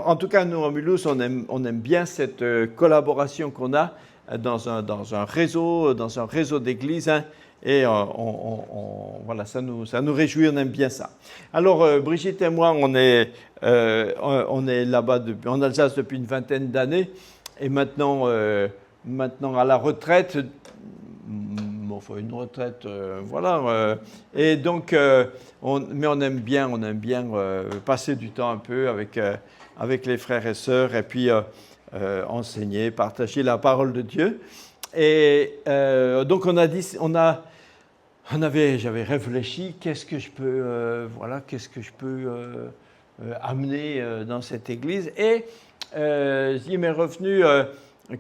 en tout cas, nous, en Mulhouse, on aime bien cette collaboration qu'on a dans un réseau d'églises. Hein, et voilà, ça nous réjouit, on aime bien ça. Alors, Brigitte et moi, on est là-bas en Alsace depuis une vingtaine d'années. Et maintenant à la retraite, enfin une retraite, voilà. Et donc, mais on aime bien passer du temps un peu avec les frères et sœurs et puis enseigner, partager la parole de Dieu. Et donc j'avais réfléchi, qu'est-ce que je peux amener dans cette église. Et il m'est revenu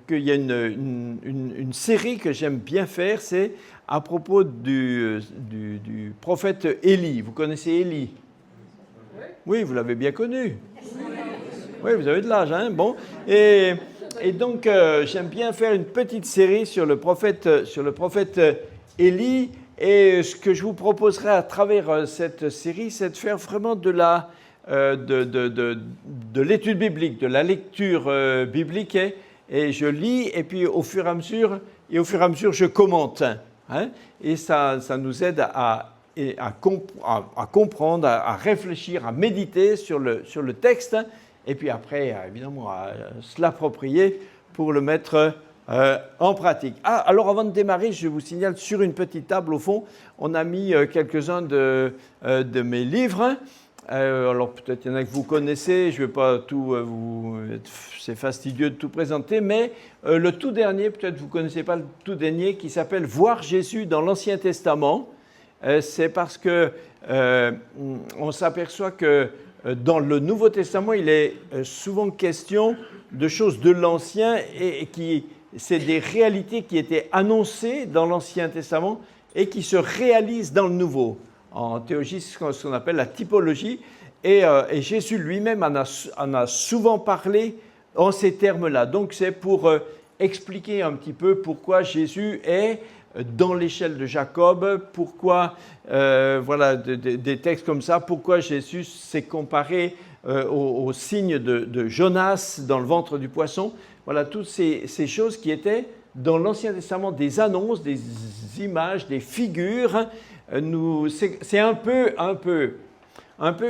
qu'il y a une série que j'aime bien faire, c'est à propos du prophète Élie. Vous connaissez Élie? Oui, vous l'avez bien connu. Oui, vous avez de l'âge, hein? Bon. Et donc, j'aime bien faire une petite série sur le prophète Élie. Et ce que je vous proposerai à travers cette série, c'est de faire vraiment de l'étude biblique, de la lecture biblique. Et je lis, et puis au fur et à mesure, je commente. Hein, et ça nous aide à comprendre, à réfléchir, à méditer sur le texte. Et puis après, évidemment, à se l'approprier pour le mettre en pratique. Alors avant de démarrer, je vous signale, sur une petite table au fond, on a mis quelques-uns de mes livres. Alors peut-être il y en a que vous connaissez, je ne vais pas tout c'est fastidieux de tout présenter, mais le tout dernier, peut-être vous ne connaissez pas le tout dernier, qui s'appelle « Voir Jésus dans l'Ancien Testament ». C'est parce que on s'aperçoit que dans le Nouveau Testament, il est souvent question de choses de l'Ancien et c'est des réalités qui étaient annoncées dans l'Ancien Testament et qui se réalisent dans le Nouveau. En théologie, c'est ce qu'on appelle la typologie. Et Jésus lui-même en a souvent parlé en ces termes-là. Donc, c'est pour expliquer un petit peu pourquoi Jésus est dans l'échelle de Jacob, pourquoi, voilà, des textes comme ça, pourquoi Jésus s'est comparé au signe de Jonas dans le ventre du poisson. Voilà, toutes ces choses qui étaient dans l'Ancien Testament, des annonces, des images, des figures. C'est un peu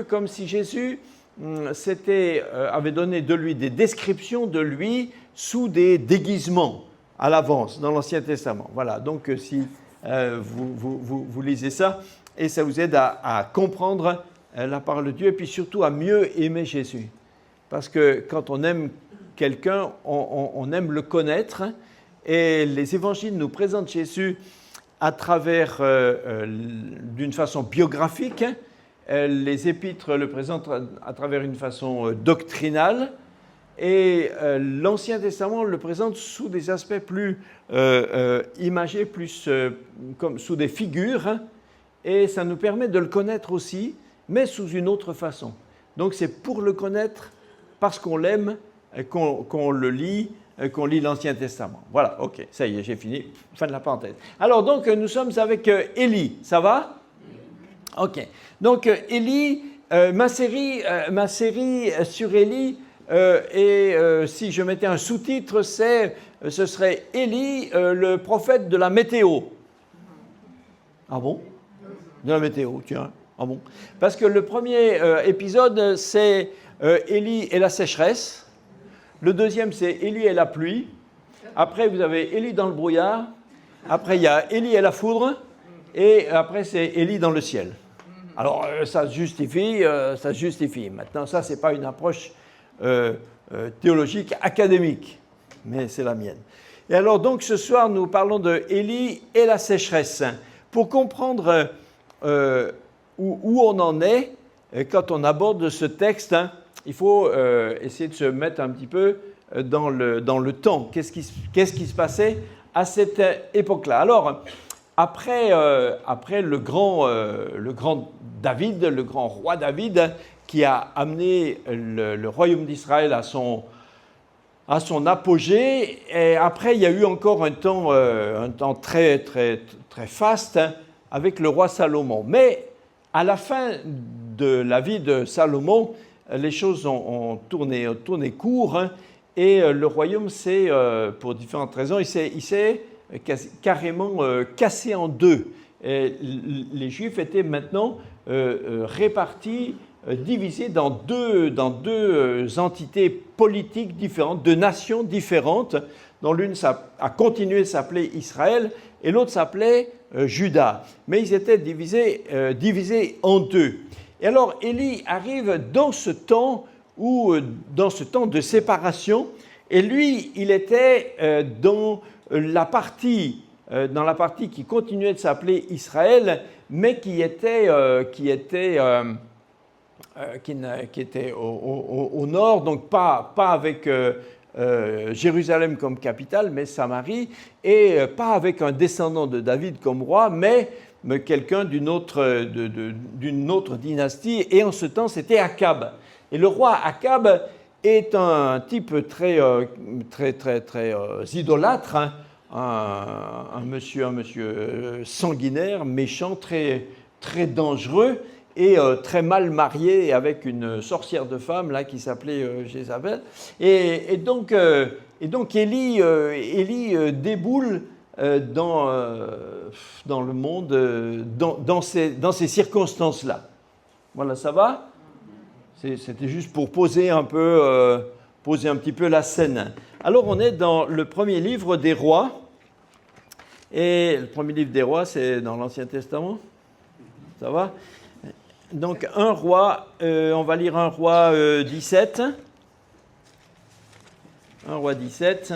comme si Jésus avait donné de lui des descriptions de lui sous des déguisements à l'avance dans l'Ancien Testament. Voilà, donc si vous lisez ça, et ça vous aide à comprendre la parole de Dieu et puis surtout à mieux aimer Jésus. Parce que quand on aime quelqu'un, on aime le connaître, et les évangiles nous présentent Jésus à travers, d'une façon biographique, les épîtres le présentent à travers une façon doctrinale, et l'Ancien Testament le présente sous des aspects plus imagés, plus comme sous des figures, et ça nous permet de le connaître aussi, mais sous une autre façon. Donc c'est pour le connaître, parce qu'on l'aime, qu'on le lit, qu'on lit l'Ancien Testament. Voilà, ok, ça y est, j'ai fini. Fin de la parenthèse. Alors donc, nous sommes avec Élie, ça va? Ok. Donc Élie, ma série sur Élie, et si je mettais un sous-titre, ce serait Élie, le prophète de la météo. Ah bon? De la météo, tiens. Ah bon? Parce que le premier épisode, c'est Élie et la sécheresse. Le deuxième, c'est Élie et la pluie. Après, vous avez Élie dans le brouillard. Après, il y a Élie et la foudre. Et après, c'est Élie dans le ciel. Alors, ça se justifie. Maintenant, ça, ce n'est pas une approche théologique académique, mais c'est la mienne. Et alors, donc, ce soir, nous parlons de Élie et la sécheresse. Pour comprendre où on en est quand on aborde ce texte, il faut essayer de se mettre un petit peu dans le temps. Qu'est-ce qui se passait à cette époque-là? Alors, après le grand David, le grand roi David, qui a amené le royaume d'Israël à son apogée, et après il y a eu encore un temps très, très, très faste avec le roi Salomon. Mais à la fin de la vie de Salomon, les choses ont tourné court, hein, et le royaume s'est, pour différentes raisons, il s'est carrément cassé en deux. Et les Juifs étaient maintenant répartis, divisés dans deux entités politiques différentes, deux nations différentes, dont l'une a continué de s'appeler Israël et l'autre s'appelait Juda. Mais ils étaient divisés en deux. Et alors Élie arrive dans ce temps de séparation, et lui, il était dans la partie qui continuait de s'appeler Israël, mais qui était au nord, donc pas avec Jérusalem comme capitale, mais Samarie, et pas avec un descendant de David comme roi, mais quelqu'un d'une autre dynastie. Et en ce temps, c'était Akab. Et le roi Akab est un type très idolâtre, hein, un monsieur sanguinaire, méchant, très dangereux, et très mal marié avec une sorcière de femme là, qui s'appelait Jézabel. Et donc Élie déboule dans le monde, dans ces circonstances-là. Voilà, ça va ? C'était juste pour poser un petit peu la scène. Alors, on est dans le premier livre des rois. Et le premier livre des rois, c'est dans l'Ancien Testament. Ça va ? Donc, un roi, on va lire un roi 17. Un roi 17.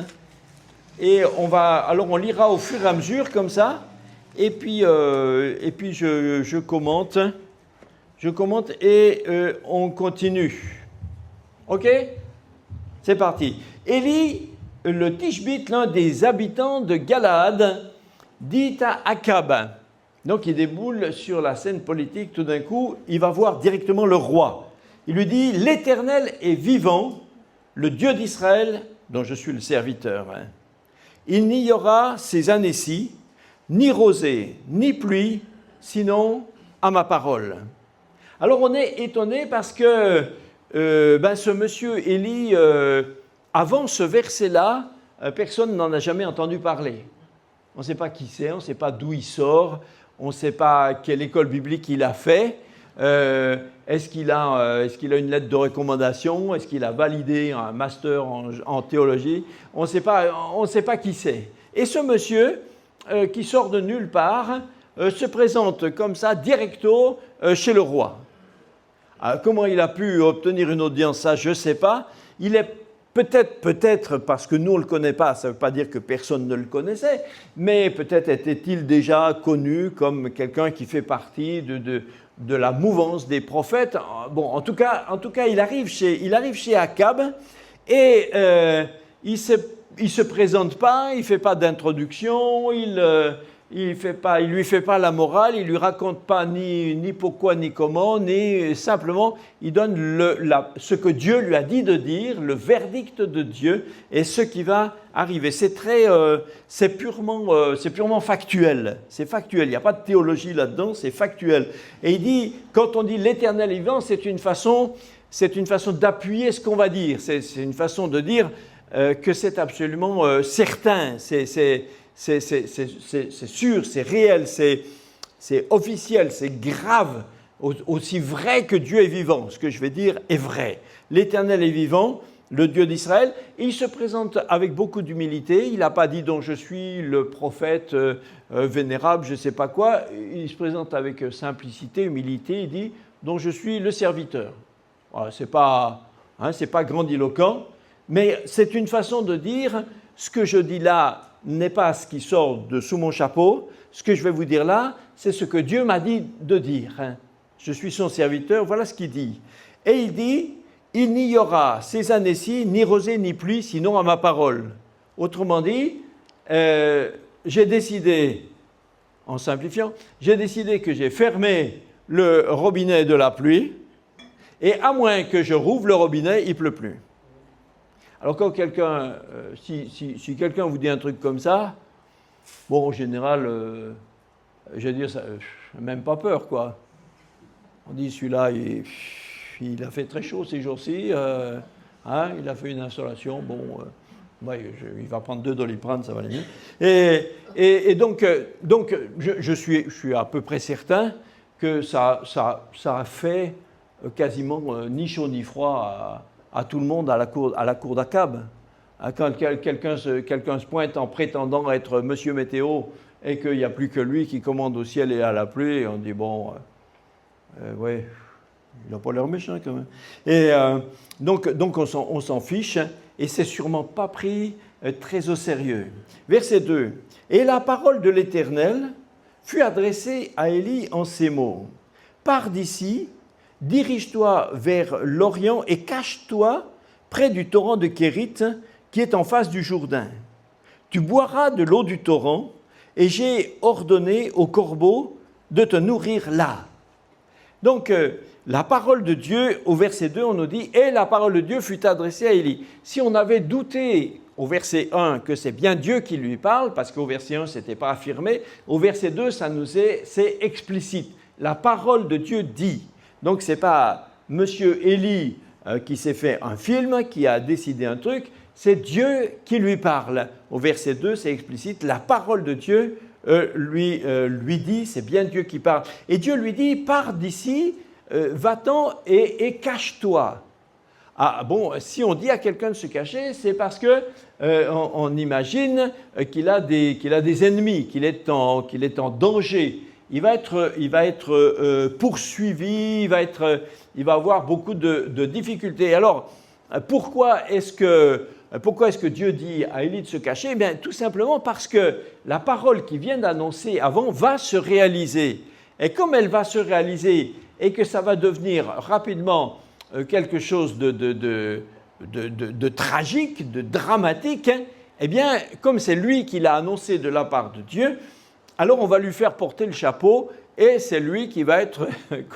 Et on lira au fur et à mesure, comme ça. Et puis je commente. Et on continue. OK ? C'est parti. Élie, le Tishbite, l'un des habitants de Galaad, dit à Akab. Donc il déboule sur la scène politique, tout d'un coup, il va voir directement le roi. Il lui dit, « L'Éternel est vivant, le Dieu d'Israël, dont je suis le serviteur. Il n'y aura ces années-ci, ni rosée, ni pluie, sinon à ma parole. » Alors on est étonné parce que ce monsieur Élie, avant ce verset-là, personne n'en a jamais entendu parler. On ne sait pas qui c'est, on ne sait pas d'où il sort, on ne sait pas quelle école biblique il a fait. Est-ce qu'il a une lettre de recommandation? Est-ce qu'il a validé un master en théologie? On ne sait pas qui c'est. Et ce monsieur, qui sort de nulle part, se présente comme ça, directo, chez le roi. Alors, comment il a pu obtenir une audience, ça, je ne sais pas. Il est peut-être parce que nous, on ne le connaît pas, ça ne veut pas dire que personne ne le connaissait, mais peut-être était-il déjà connu comme quelqu'un qui fait partie de la mouvance des prophètes. Bon, en tout cas, il arrive chez Akab et il se présente pas, il fait pas d'introduction, il lui fait pas la morale, il lui raconte pas ni pourquoi ni comment, ni simplement il donne ce que Dieu lui a dit de dire, le verdict de Dieu et ce qui va arriver. C'est purement factuel. C'est factuel. Il n'y a pas de théologie là-dedans. C'est factuel. Et il dit, quand on dit l'Éternel est vivant, c'est une façon d'appuyer ce qu'on va dire. C'est une façon de dire que c'est absolument certain. C'est sûr, c'est réel, c'est officiel, c'est grave, aussi vrai que Dieu est vivant. Ce que je vais dire est vrai. L'Éternel est vivant, le Dieu d'Israël, et il se présente avec beaucoup d'humilité. Il n'a pas dit « dont je suis le prophète vénérable, je ne sais pas quoi ». Il se présente avec simplicité, humilité. Il dit « dont je suis le serviteur ». Voilà, ce n'est pas grandiloquent, mais c'est une façon de dire « ce que je dis là » n'est pas ce qui sort de sous mon chapeau. Ce que je vais vous dire là, c'est ce que Dieu m'a dit de dire. Je suis son serviteur, voilà ce qu'il dit. Et il dit, il n'y aura ces années-ci ni rosée ni pluie, sinon à ma parole. Autrement dit, j'ai décidé, en simplifiant, j'ai décidé que j'ai fermé le robinet de la pluie, et à moins que je rouvre le robinet, il ne pleut plus. Alors quand quelqu'un, si quelqu'un vous dit un truc comme ça, bon, en général, je vais dire, ça, même pas peur, quoi. On dit, celui-là, il a fait très chaud ces jours-ci. Il a fait une installation. Bon, il va prendre 2 Doliprane, ça va aller mieux. Et donc, je suis à peu près certain que ça a fait quasiment ni chaud ni froid à tout le monde à la cour d'Akab. Quand quelqu'un se pointe en prétendant être Monsieur Météo et qu'il n'y a plus que lui qui commande au ciel et à la pluie, on dit bon, ouais, il n'a pas l'air méchant quand même. Et donc on s'en fiche et c'est sûrement pas pris très au sérieux. Verset 2. Et la parole de l'Éternel fut adressée à Élie en ces mots. Pars d'ici, dirige-toi vers l'Orient et cache-toi près du torrent de Kérit qui est en face du Jourdain. Tu boiras de l'eau du torrent et j'ai ordonné aux corbeaux de te nourrir là. Donc, la parole de Dieu, au verset 2, on nous dit « Et la parole de Dieu fut adressée à Élie ». Si on avait douté au verset 1 que c'est bien Dieu qui lui parle, parce qu'au verset 1, ce n'était pas affirmé, au verset 2, c'est explicite. La parole de Dieu dit. Donc, ce n'est pas M. Élie qui s'est fait un film, qui a décidé un truc, c'est Dieu qui lui parle. Au verset 2, c'est explicite, la parole de Dieu lui dit, c'est bien Dieu qui parle. Et Dieu lui dit, pars d'ici, va-t'en et cache-toi. Ah bon, si on dit à quelqu'un de se cacher, c'est parce que on imagine qu'il a des ennemis, qu'il est en danger. Il va être poursuivi, il va avoir beaucoup de difficultés. Alors, pourquoi est-ce que Dieu dit à Élie de se cacher? Eh bien, tout simplement parce que la parole qu'il vient d'annoncer avant va se réaliser. Et comme elle va se réaliser et que ça va devenir rapidement quelque chose de tragique, de dramatique, eh bien, comme c'est lui qui l'a annoncé de la part de Dieu, alors on va lui faire porter le chapeau et c'est lui qui va être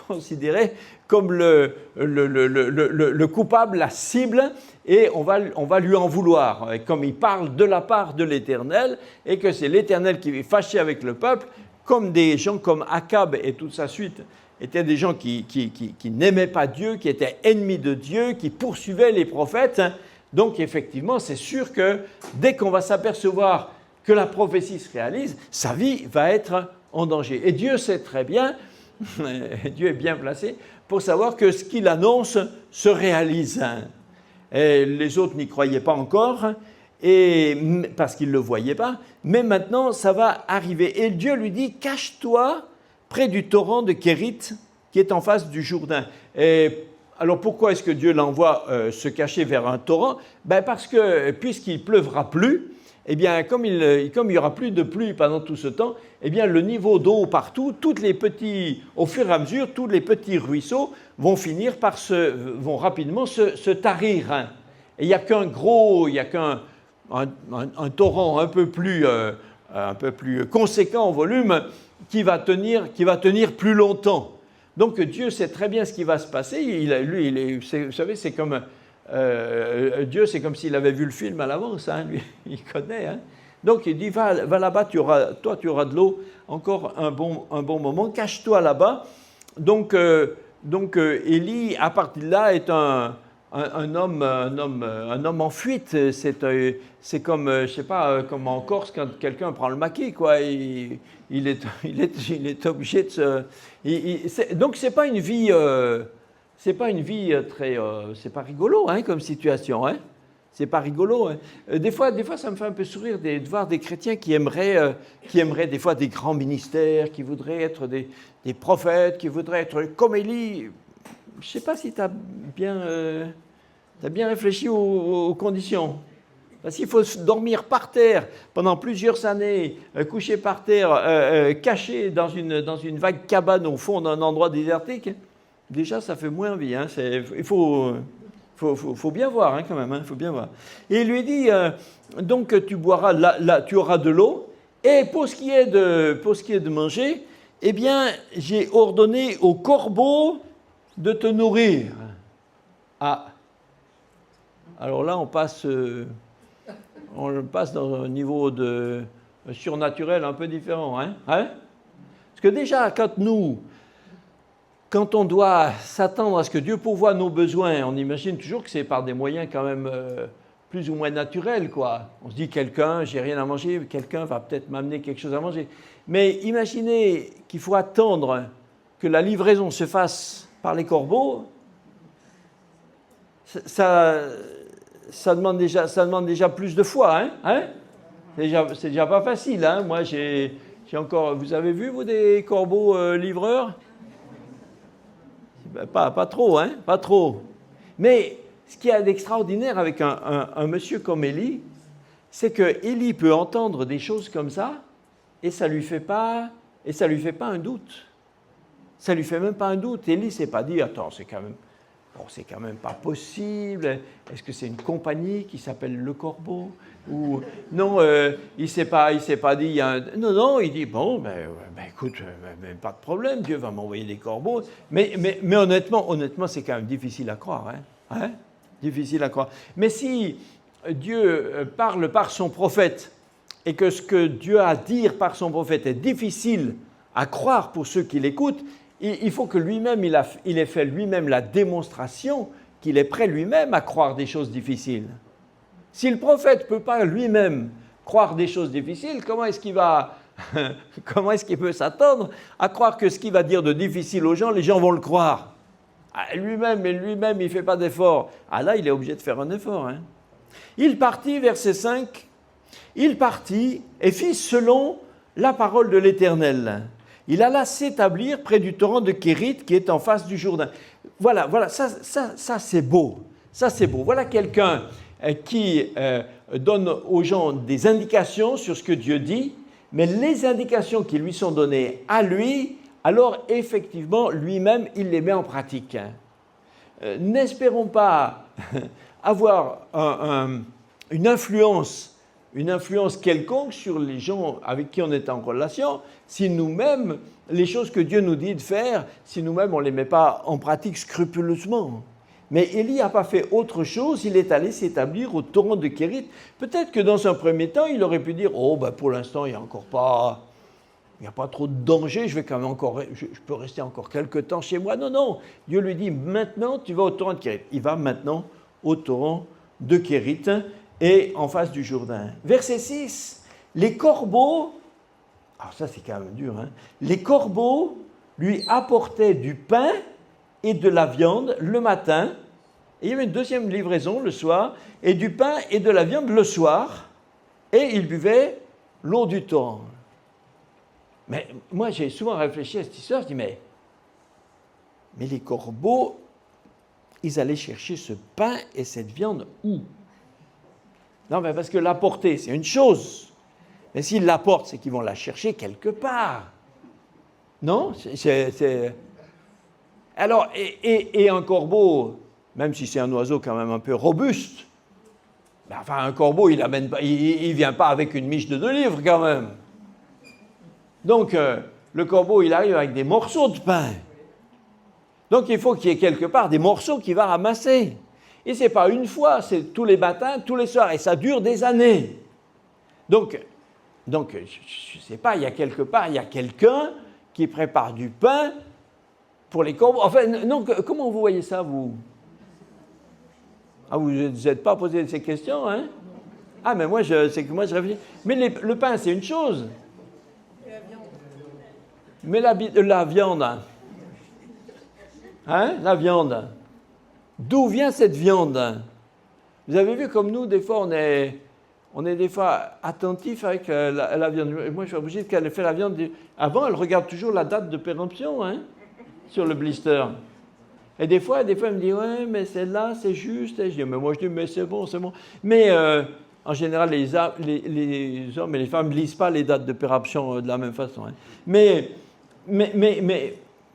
considéré comme le coupable, la cible, et on va lui en vouloir. Et comme il parle de la part de l'Éternel et que c'est l'Éternel qui est fâché avec le peuple, comme des gens comme Akab et toute sa suite étaient des gens qui n'aimaient pas Dieu, qui étaient ennemis de Dieu, qui poursuivaient les prophètes. Donc effectivement, c'est sûr que dès qu'on va s'apercevoir que la prophétie se réalise, sa vie va être en danger. Et Dieu sait très bien, Dieu est bien placé pour savoir que ce qu'il annonce se réalise. Et les autres n'y croyaient pas encore, parce qu'ils ne le voyaient pas, mais maintenant ça va arriver. Et Dieu lui dit, cache-toi près du torrent de Kérit qui est en face du Jourdain. Et alors pourquoi est-ce que Dieu l'envoie se cacher vers un torrent? Parce que puisqu'il ne pleuvra plus, eh bien, comme il n'y aura plus de pluie pendant tout ce temps, eh bien, le niveau d'eau partout, au fur et à mesure, tous les petits ruisseaux vont rapidement se tarir. Et il n'y a qu'un torrent un peu plus conséquent en volume qui va tenir plus longtemps. Donc Dieu sait très bien ce qui va se passer. Vous savez, c'est comme Dieu, c'est comme s'il avait vu le film à l'avance, lui, il connaît. Donc il dit, va là-bas, tu auras de l'eau encore un bon moment, cache-toi là-bas. Donc Élie, à partir de là, est un homme en fuite. C'est comme, je sais pas, comme en Corse quand quelqu'un prend le maquis, quoi. Il est obligé de se. Donc c'est pas une vie. C'est pas une vie très. C'est pas rigolo, comme situation, C'est pas rigolo. Des fois, ça me fait un peu sourire de voir des chrétiens qui aimeraient des fois des grands ministères, qui voudraient être des prophètes, qui voudraient être comme Élie. Je ne sais pas si tu as bien réfléchi aux conditions. Parce qu'il faut dormir par terre pendant plusieurs années, coucher par terre, caché dans une vague cabane au fond d'un endroit désertique. Déjà, ça fait moins envie. Il faut bien voir quand même. Faut bien voir. Et il lui dit donc tu boiras là, tu auras de l'eau. Et pour ce qui est de manger, eh bien, j'ai ordonné aux corbeaux de te nourrir. Ah. Alors là, on passe dans un niveau de surnaturel un peu différent. Parce que déjà, quand nous, quand on doit s'attendre à ce que Dieu pourvoie nos besoins, on imagine toujours que c'est par des moyens quand même plus ou moins naturels, quoi. On se dit, j'ai rien à manger, quelqu'un va peut-être m'amener quelque chose à manger. Mais imaginez qu'il faut attendre que la livraison se fasse par les corbeaux, ça demande déjà plus de foi, hein? C'est déjà pas facile, hein? Moi, j'ai encore... Vous avez vu, vous, des corbeaux livreurs? Pas trop, hein? Pas trop. Mais ce qu'il y a d'extraordinaire avec un monsieur comme Élie, c'est que Élie peut entendre des choses comme ça et ça lui fait pas un doute. Ça lui fait même pas un doute. Élie s'est pas dit, attends, c'est quand même pas possible. Est-ce que c'est une compagnie qui s'appelle Le Corbeau? Ou non, il s'est pas dit. Non, il dit bon, écoute, pas de problème, Dieu va m'envoyer des corbeaux. Mais honnêtement, c'est quand même difficile à croire, hein? Difficile à croire. Mais si Dieu parle par son prophète et que ce que Dieu a à dire par son prophète est difficile à croire pour ceux qui l'écoutent, il faut que lui-même, il ait fait lui-même la démonstration qu'il est prêt lui-même à croire des choses difficiles. Si le prophète ne peut pas lui-même croire des choses difficiles, comment est-ce qu'il peut s'attendre à croire que ce qu'il va dire de difficile aux gens, les gens vont le croire? Lui-même, il ne fait pas d'effort. Ah là, il est obligé de faire un effort, hein. Il partit, verset 5, il partit et fit selon la parole de l'Éternel. Il alla s'établir près du torrent de Kérit qui est en face du Jourdain. Voilà, ça c'est beau. Ça c'est beau. Voilà quelqu'un qui donne aux gens des indications sur ce que Dieu dit, mais les indications qui lui sont données à lui, alors effectivement, lui-même, il les met en pratique. N'espérons pas avoir une influence quelconque sur les gens avec qui on est en relation, si nous-mêmes, les choses que Dieu nous dit de faire, si nous-mêmes on ne les met pas en pratique scrupuleusement. Mais Élie n'a pas fait autre chose, il est allé s'établir au torrent de Kérit. Peut-être que dans un premier temps, il aurait pu dire, pour l'instant, il n'y a pas trop de danger, je peux rester encore quelques temps chez moi. Non, Dieu lui dit, maintenant tu vas au torrent de Kérit. Il va maintenant au torrent de Kérit et en face du Jourdain. Verset 6, les corbeaux, alors ça c'est quand même dur, hein, les corbeaux lui apportaient du pain et de la viande le matin, et il y avait une deuxième livraison le soir, et du pain et de la viande le soir, et il buvait l'eau du torrent. Mais moi j'ai souvent réfléchi à cette histoire, je dis mais les corbeaux, ils allaient chercher ce pain et cette viande où? Non, mais parce que l'apporter, c'est une chose. Mais s'ils l'apportent, c'est qu'ils vont la chercher quelque part. Non? Alors, et un corbeau, même si c'est un oiseau quand même un peu robuste, un corbeau, il ne vient pas avec une miche de 2 livres quand même. Donc, le corbeau, il arrive avec des morceaux de pain. Donc, il faut qu'il y ait quelque part des morceaux qu'il va ramasser. Et ce n'est pas une fois, c'est tous les matins, tous les soirs, et ça dure des années. Donc je ne sais pas, il y a quelqu'un qui prépare du pain pour les corbeaux. Enfin, non, comment vous voyez ça, vous? Ah, vous ne vous êtes pas posé ces questions, hein? Ah, mais moi, je réfléchis. Mais le pain, c'est une chose. Mais la viande, hein? La viande. D'où vient cette viande? Vous avez vu comme nous, des fois, on est des fois attentifs avec la viande. Moi, je suis obligé qu'elle fait la viande. Avant, elle regarde toujours la date de péremption, hein, sur le blister. Et des fois, elle me dit, ouais, mais celle-là, c'est juste. Et je dis, mais c'est bon. Mais en général, les hommes et les femmes ne lisent pas les dates de péremption de la même façon. Hein. Mais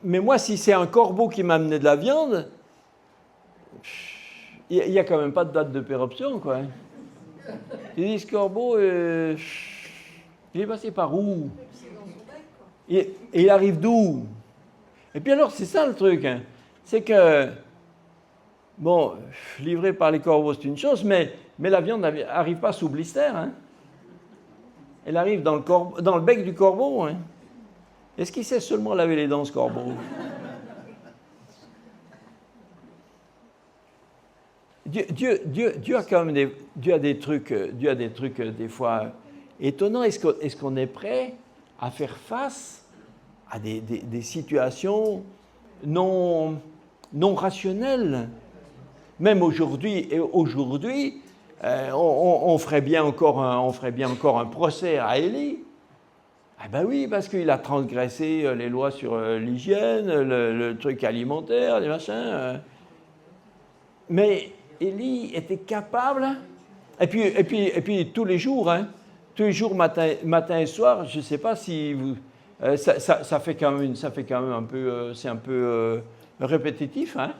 moi, si c'est un corbeau qui m'a amené de la viande, il n'y a quand même pas de date de péremption, quoi. Il dit, ce corbeau, il est passé par où? Et il arrive d'où? Et puis alors, c'est ça le truc, hein. C'est que, bon, livré par les corbeaux, c'est une chose, mais la viande n'arrive pas sous blister, hein. Elle arrive dans le bec du corbeau, hein. Est-ce qu'il sait seulement laver les dents, ce corbeau? Dieu a quand même Dieu a des trucs des fois étonnants. Est-ce qu'on est prêt à faire face à des situations non rationnelles? Même aujourd'hui, on ferait bien encore un procès à Élie. Ah ben oui, parce qu'il a transgressé les lois sur l'hygiène, le truc alimentaire, les machins. Mais Élie était capable, et puis tous les jours, matin et soir, je ne sais pas si vous, ça fait quand même un peu, c'est un peu répétitif, hein.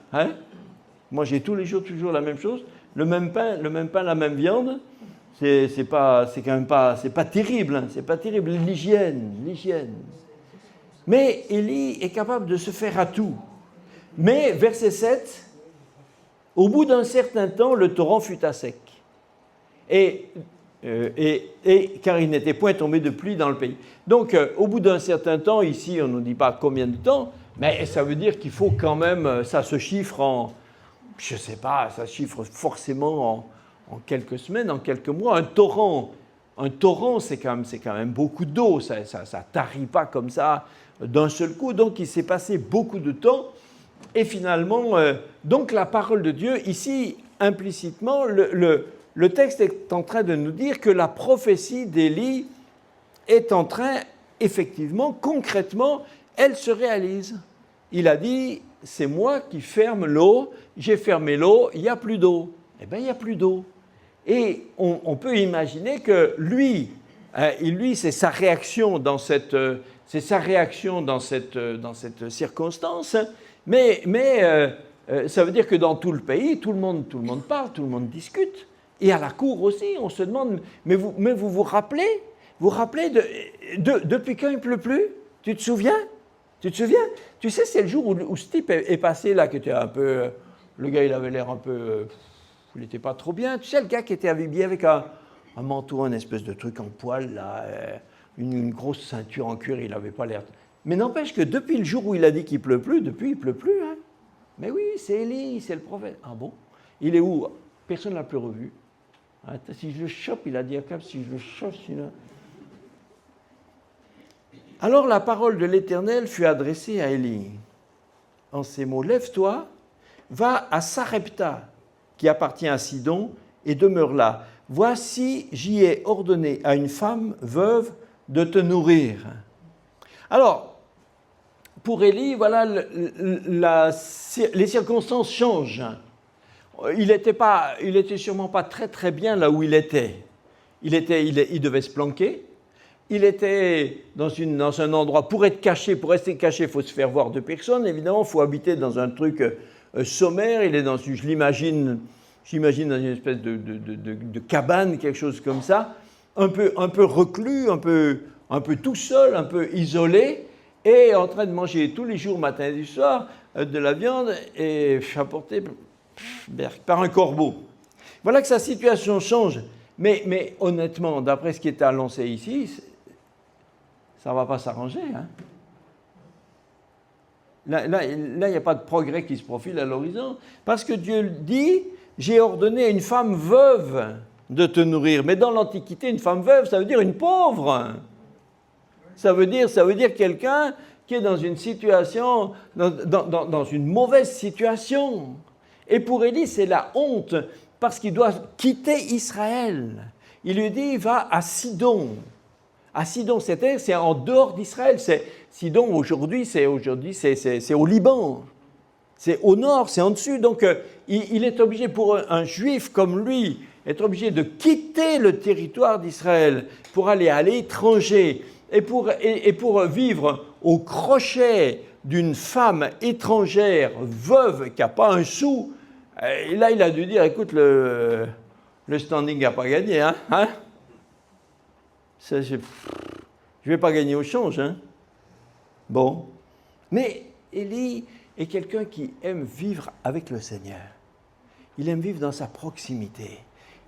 Moi, j'ai tous les jours toujours la même chose, le même pain, la même viande. C'est pas terrible, hein, c'est pas terrible, l'hygiène. Mais Élie est capable de se faire à tout. Mais, verset 7, au bout d'un certain temps, le torrent fut à sec. Et car il n'était point tombé de pluie dans le pays. Donc, au bout d'un certain temps, ici, on ne nous dit pas combien de temps, mais ça veut dire qu'il faut quand même, ça se chiffre en, je ne sais pas, ça se chiffre forcément en quelques semaines, en quelques mois. Un torrent, c'est quand même beaucoup d'eau, ça ne tarit pas comme ça d'un seul coup. Donc, il s'est passé beaucoup de temps. Et finalement, donc la parole de Dieu, ici, implicitement, le texte est en train de nous dire que la prophétie d'Élie est en train, effectivement, concrètement, elle se réalise. Il a dit, c'est moi qui ferme l'eau, j'ai fermé l'eau, il n'y a plus d'eau. Eh bien, il n'y a plus d'eau. Et on peut imaginer que lui, c'est sa réaction dans cette circonstance, mais ça veut dire que dans tout le pays, tout le monde parle, tout le monde discute. Et à la cour aussi, on se demande, mais vous rappelez depuis quand il ne pleut plus? Tu te souviens? Tu sais, c'est le jour où ce type est passé là, qui était un peu, le gars il avait l'air un peu, il n'était pas trop bien. Tu sais, le gars qui était habillé avec un manteau, une espèce de truc en poil là, une grosse ceinture en cuir, il n'avait pas l'air. Mais n'empêche que depuis le jour où il a dit qu'il ne pleut plus, depuis il ne pleut plus. Hein. Mais oui, c'est Élie, c'est le prophète. Ah bon? Il est où? Personne ne l'a plus revu. Attends, si je le chope, il a dit à Cap, si je le chope, sinon... Alors la parole de l'Éternel fut adressée à Élie. En ces mots, lève-toi, va à Sarepta, qui appartient à Sidon, et demeure là. Voici, j'y ai ordonné à une femme veuve de te nourrir. Alors, pour Élie, voilà, les circonstances changent. Il était sûrement pas très très bien là où il était. Il devait se planquer. Il était dans un endroit, pour rester caché, il faut se faire voir de personne. Évidemment, il faut habiter dans un truc sommaire. Il est je l'imagine dans une espèce de cabane, quelque chose comme ça, un peu reclus, un peu tout seul, un peu isolé, et en train de manger tous les jours, matin et soir, de la viande, et apportée par un corbeau. Voilà que sa situation change. Mais honnêtement, d'après ce qui est annoncé ici, ça ne va pas s'arranger. Hein. Là, il n'y a pas de progrès qui se profile à l'horizon. Parce que Dieu dit, j'ai ordonné à une femme veuve de te nourrir. Mais dans l'Antiquité, une femme veuve, ça veut dire une pauvre. Ça veut dire quelqu'un qui est dans une situation, dans une mauvaise situation. Et pour Élie, c'est la honte, parce qu'il doit quitter Israël. Il lui dit, va à Sidon. À Sidon, c'est en dehors d'Israël. Sidon, aujourd'hui, c'est au Liban. C'est au nord, c'est en dessus. Donc, il est obligé, pour un juif comme lui, être obligé de quitter le territoire d'Israël pour aller à l'étranger et pour vivre au crochet d'une femme étrangère, veuve, qui n'a pas un sou. Et là, il a dû dire, écoute, le standing n'a pas gagné, hein? Ça, je ne vais pas gagner au change, hein? Bon. Mais Élie est quelqu'un qui aime vivre avec le Seigneur. Il aime vivre dans sa proximité.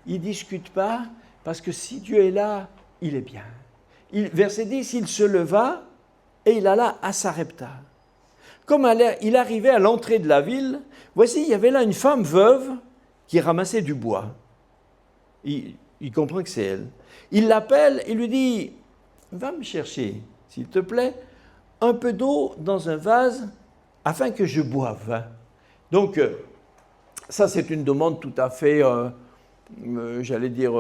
Il ne discute pas, parce que si Dieu est là, il est bien. Verset 10, il se leva et il alla à Sarepta. Comme il arrivait à l'entrée de la ville, voici, il y avait là une femme veuve qui ramassait du bois. Il comprend que c'est elle. Il l'appelle et lui dit, va me chercher, s'il te plaît, un peu d'eau dans un vase afin que je boive. Donc, ça c'est une demande tout à fait, j'allais dire,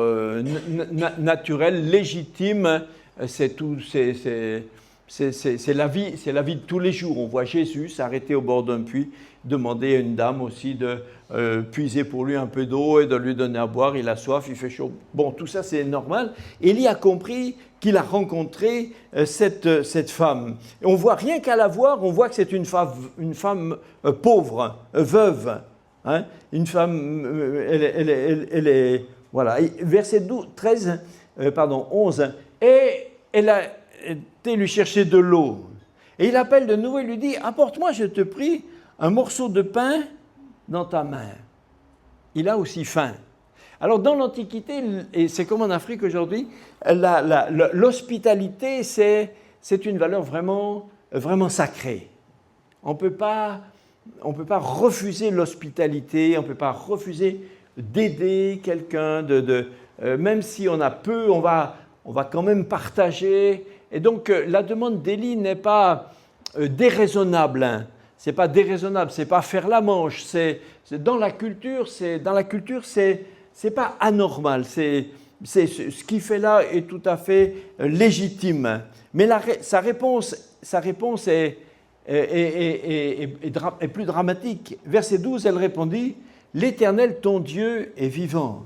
naturelle, légitime. C'est la vie de tous les jours. On voit Jésus s'arrêter au bord d'un puits, demander à une dame aussi de puiser pour lui un peu d'eau et de lui donner à boire. Il a soif, il fait chaud. Bon, tout ça c'est normal. Élie a compris qu'il a rencontré cette femme. Et on voit rien qu'à la voir, on voit que c'est une femme pauvre, veuve. Hein? Une femme, elle est voilà. Et verset 11. Et elle a été lui chercher de l'eau. Et il appelle de nouveau et lui dit, apporte-moi, je te prie, un morceau de pain dans ta main. Il a aussi faim. Alors dans l'Antiquité, et c'est comme en Afrique aujourd'hui, l'hospitalité, c'est une valeur vraiment, vraiment sacrée. On ne peut pas refuser l'hospitalité, on ne peut pas refuser d'aider quelqu'un, même si on a peu, on va quand même partager. Et donc la demande d'Élie n'est pas déraisonnable. Hein. C'est pas déraisonnable, c'est pas faire la manche. C'est dans la culture, c'est pas anormal. Ce qu'il fait là est tout à fait légitime. Mais sa réponse est plus dramatique. Verset 12, elle répondit, « L'Éternel, ton Dieu, est vivant.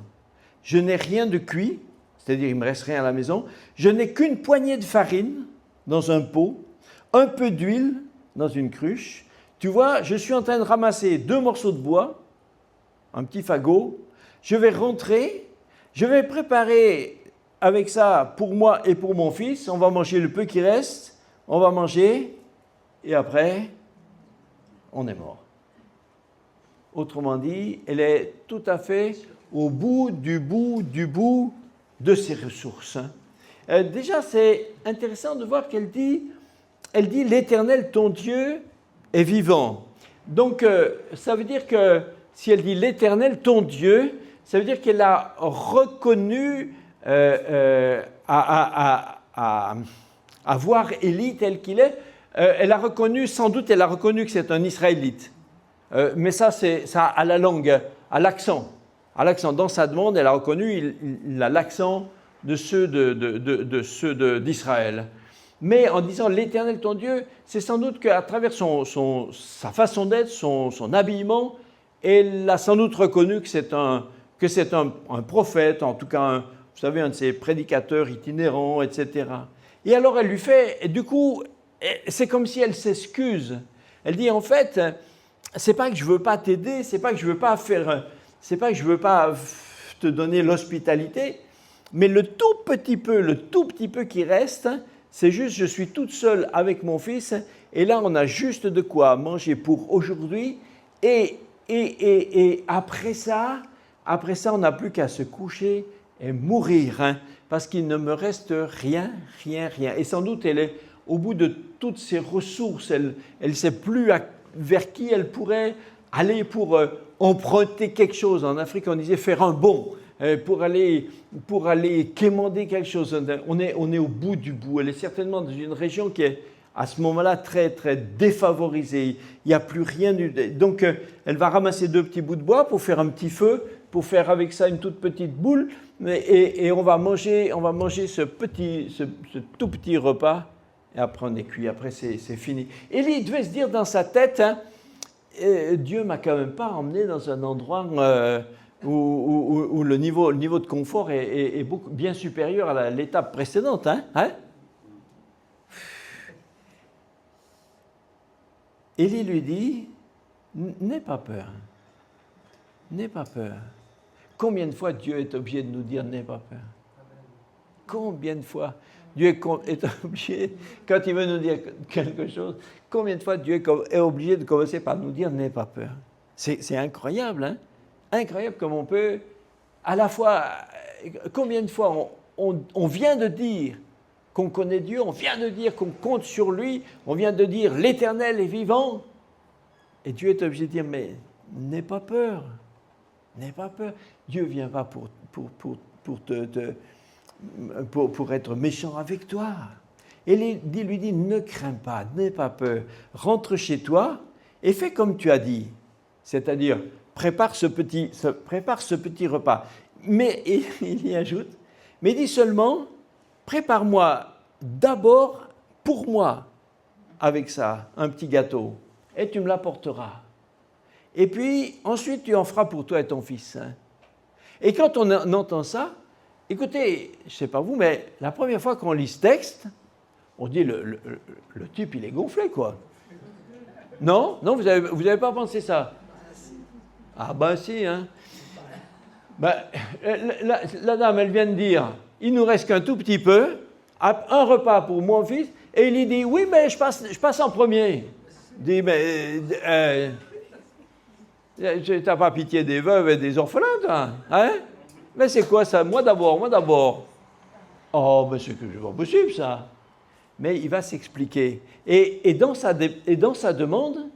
Je n'ai rien de cuit, c'est-à-dire il ne me reste rien à la maison. Je n'ai qu'une poignée de farine dans un pot, un peu d'huile dans une cruche. Tu vois, je suis en train de ramasser 2 morceaux de bois, un petit fagot. Je vais rentrer, je vais préparer avec ça pour moi et pour mon fils. On va manger le peu qui reste, on va manger et après, on est mort. » Autrement dit, elle est tout à fait au bout de ses ressources. Déjà, c'est intéressant de voir qu'elle dit « L'Éternel, ton Dieu, est vivant ». Donc, ça veut dire que si elle dit « L'Éternel, ton Dieu », ça veut dire qu'elle a reconnu à voir Élie tel qu'il est. Elle a reconnu, sans doute, que c'est un Israélite. Mais ça, c'est ça à la langue, à l'accent. Dans sa demande, elle a reconnu, il a l'accent de ceux d'Israël. Mais en disant l'Éternel ton Dieu, c'est sans doute qu'à travers sa façon d'être, son habillement, elle a sans doute reconnu que c'est un prophète, en tout cas, vous savez, un de ces prédicateurs itinérants, etc. Et alors elle lui fait, et du coup, c'est comme si elle s'excuse. Elle dit en fait, c'est pas que je veux pas t'aider, c'est pas que je veux pas te donner l'hospitalité, mais le tout petit peu qui reste, c'est juste je suis toute seule avec mon fils et là on a juste de quoi manger pour aujourd'hui et après ça on n'a plus qu'à se coucher et mourir, hein, parce qu'il ne me reste rien. Et sans doute elle est au bout de toutes ses ressources, elle ne sait plus vers qui elle pourrait aller pour emprunter quelque chose. En Afrique, on disait faire un bond, pour aller quémander quelque chose. On est au bout du bout. Elle est certainement dans une région qui est à ce moment-là très, très défavorisée. Il n'y a plus rien. Donc, elle va ramasser 2 petits bouts de bois pour faire un petit feu, pour faire avec ça une toute petite boule, et on va manger ce tout petit repas. Et après, on est cuit. Après, c'est fini. Élie devait se dire dans sa tête, hein, Dieu ne m'a quand même pas emmené dans un endroit où le niveau de confort est bien supérieur à l'étape précédente. Hein? Élie lui dit, n'aie pas peur. N'aie pas peur. Combien de fois Dieu est obligé de nous dire, n'aie pas peur? Combien de fois Dieu est obligé, quand il veut nous dire quelque chose, combien de fois Dieu est obligé de commencer par nous dire « n'aie pas peur ». C'est incroyable, hein? Incroyable comme on peut, à la fois, combien de fois on vient de dire qu'on connaît Dieu, on vient de dire qu'on compte sur lui, on vient de dire « l'Éternel est vivant », et Dieu est obligé de dire « mais n'aie pas peur ». N'aie pas peur. Dieu ne vient pas pour être méchant avec toi. Et lui dit, ne crains pas, n'aie pas peur. Rentre chez toi et fais comme tu as dit. C'est-à-dire, prépare ce petit repas. Mais il y ajoute, mais dis seulement, prépare-moi d'abord pour moi avec ça, un petit gâteau, et tu me l'apporteras. Et puis, ensuite, tu en feras pour toi et ton fils. Et quand on entend ça, écoutez, je ne sais pas vous, mais la première fois qu'on lit ce texte, on dit, le type, il est gonflé, quoi. Non, vous avez pas pensé ça? Ah ben si, hein. Ben, la dame, elle vient de dire, il nous reste qu'un tout petit peu, un repas pour mon fils, et il lui dit, oui, mais je passe en premier. Il dit, mais t'as pas pitié des veuves et des orphelins, toi, hein? Mais c'est quoi ça? Moi d'abord. Oh, mais c'est pas possible, ça. Mais il va s'expliquer. Et dans sa demande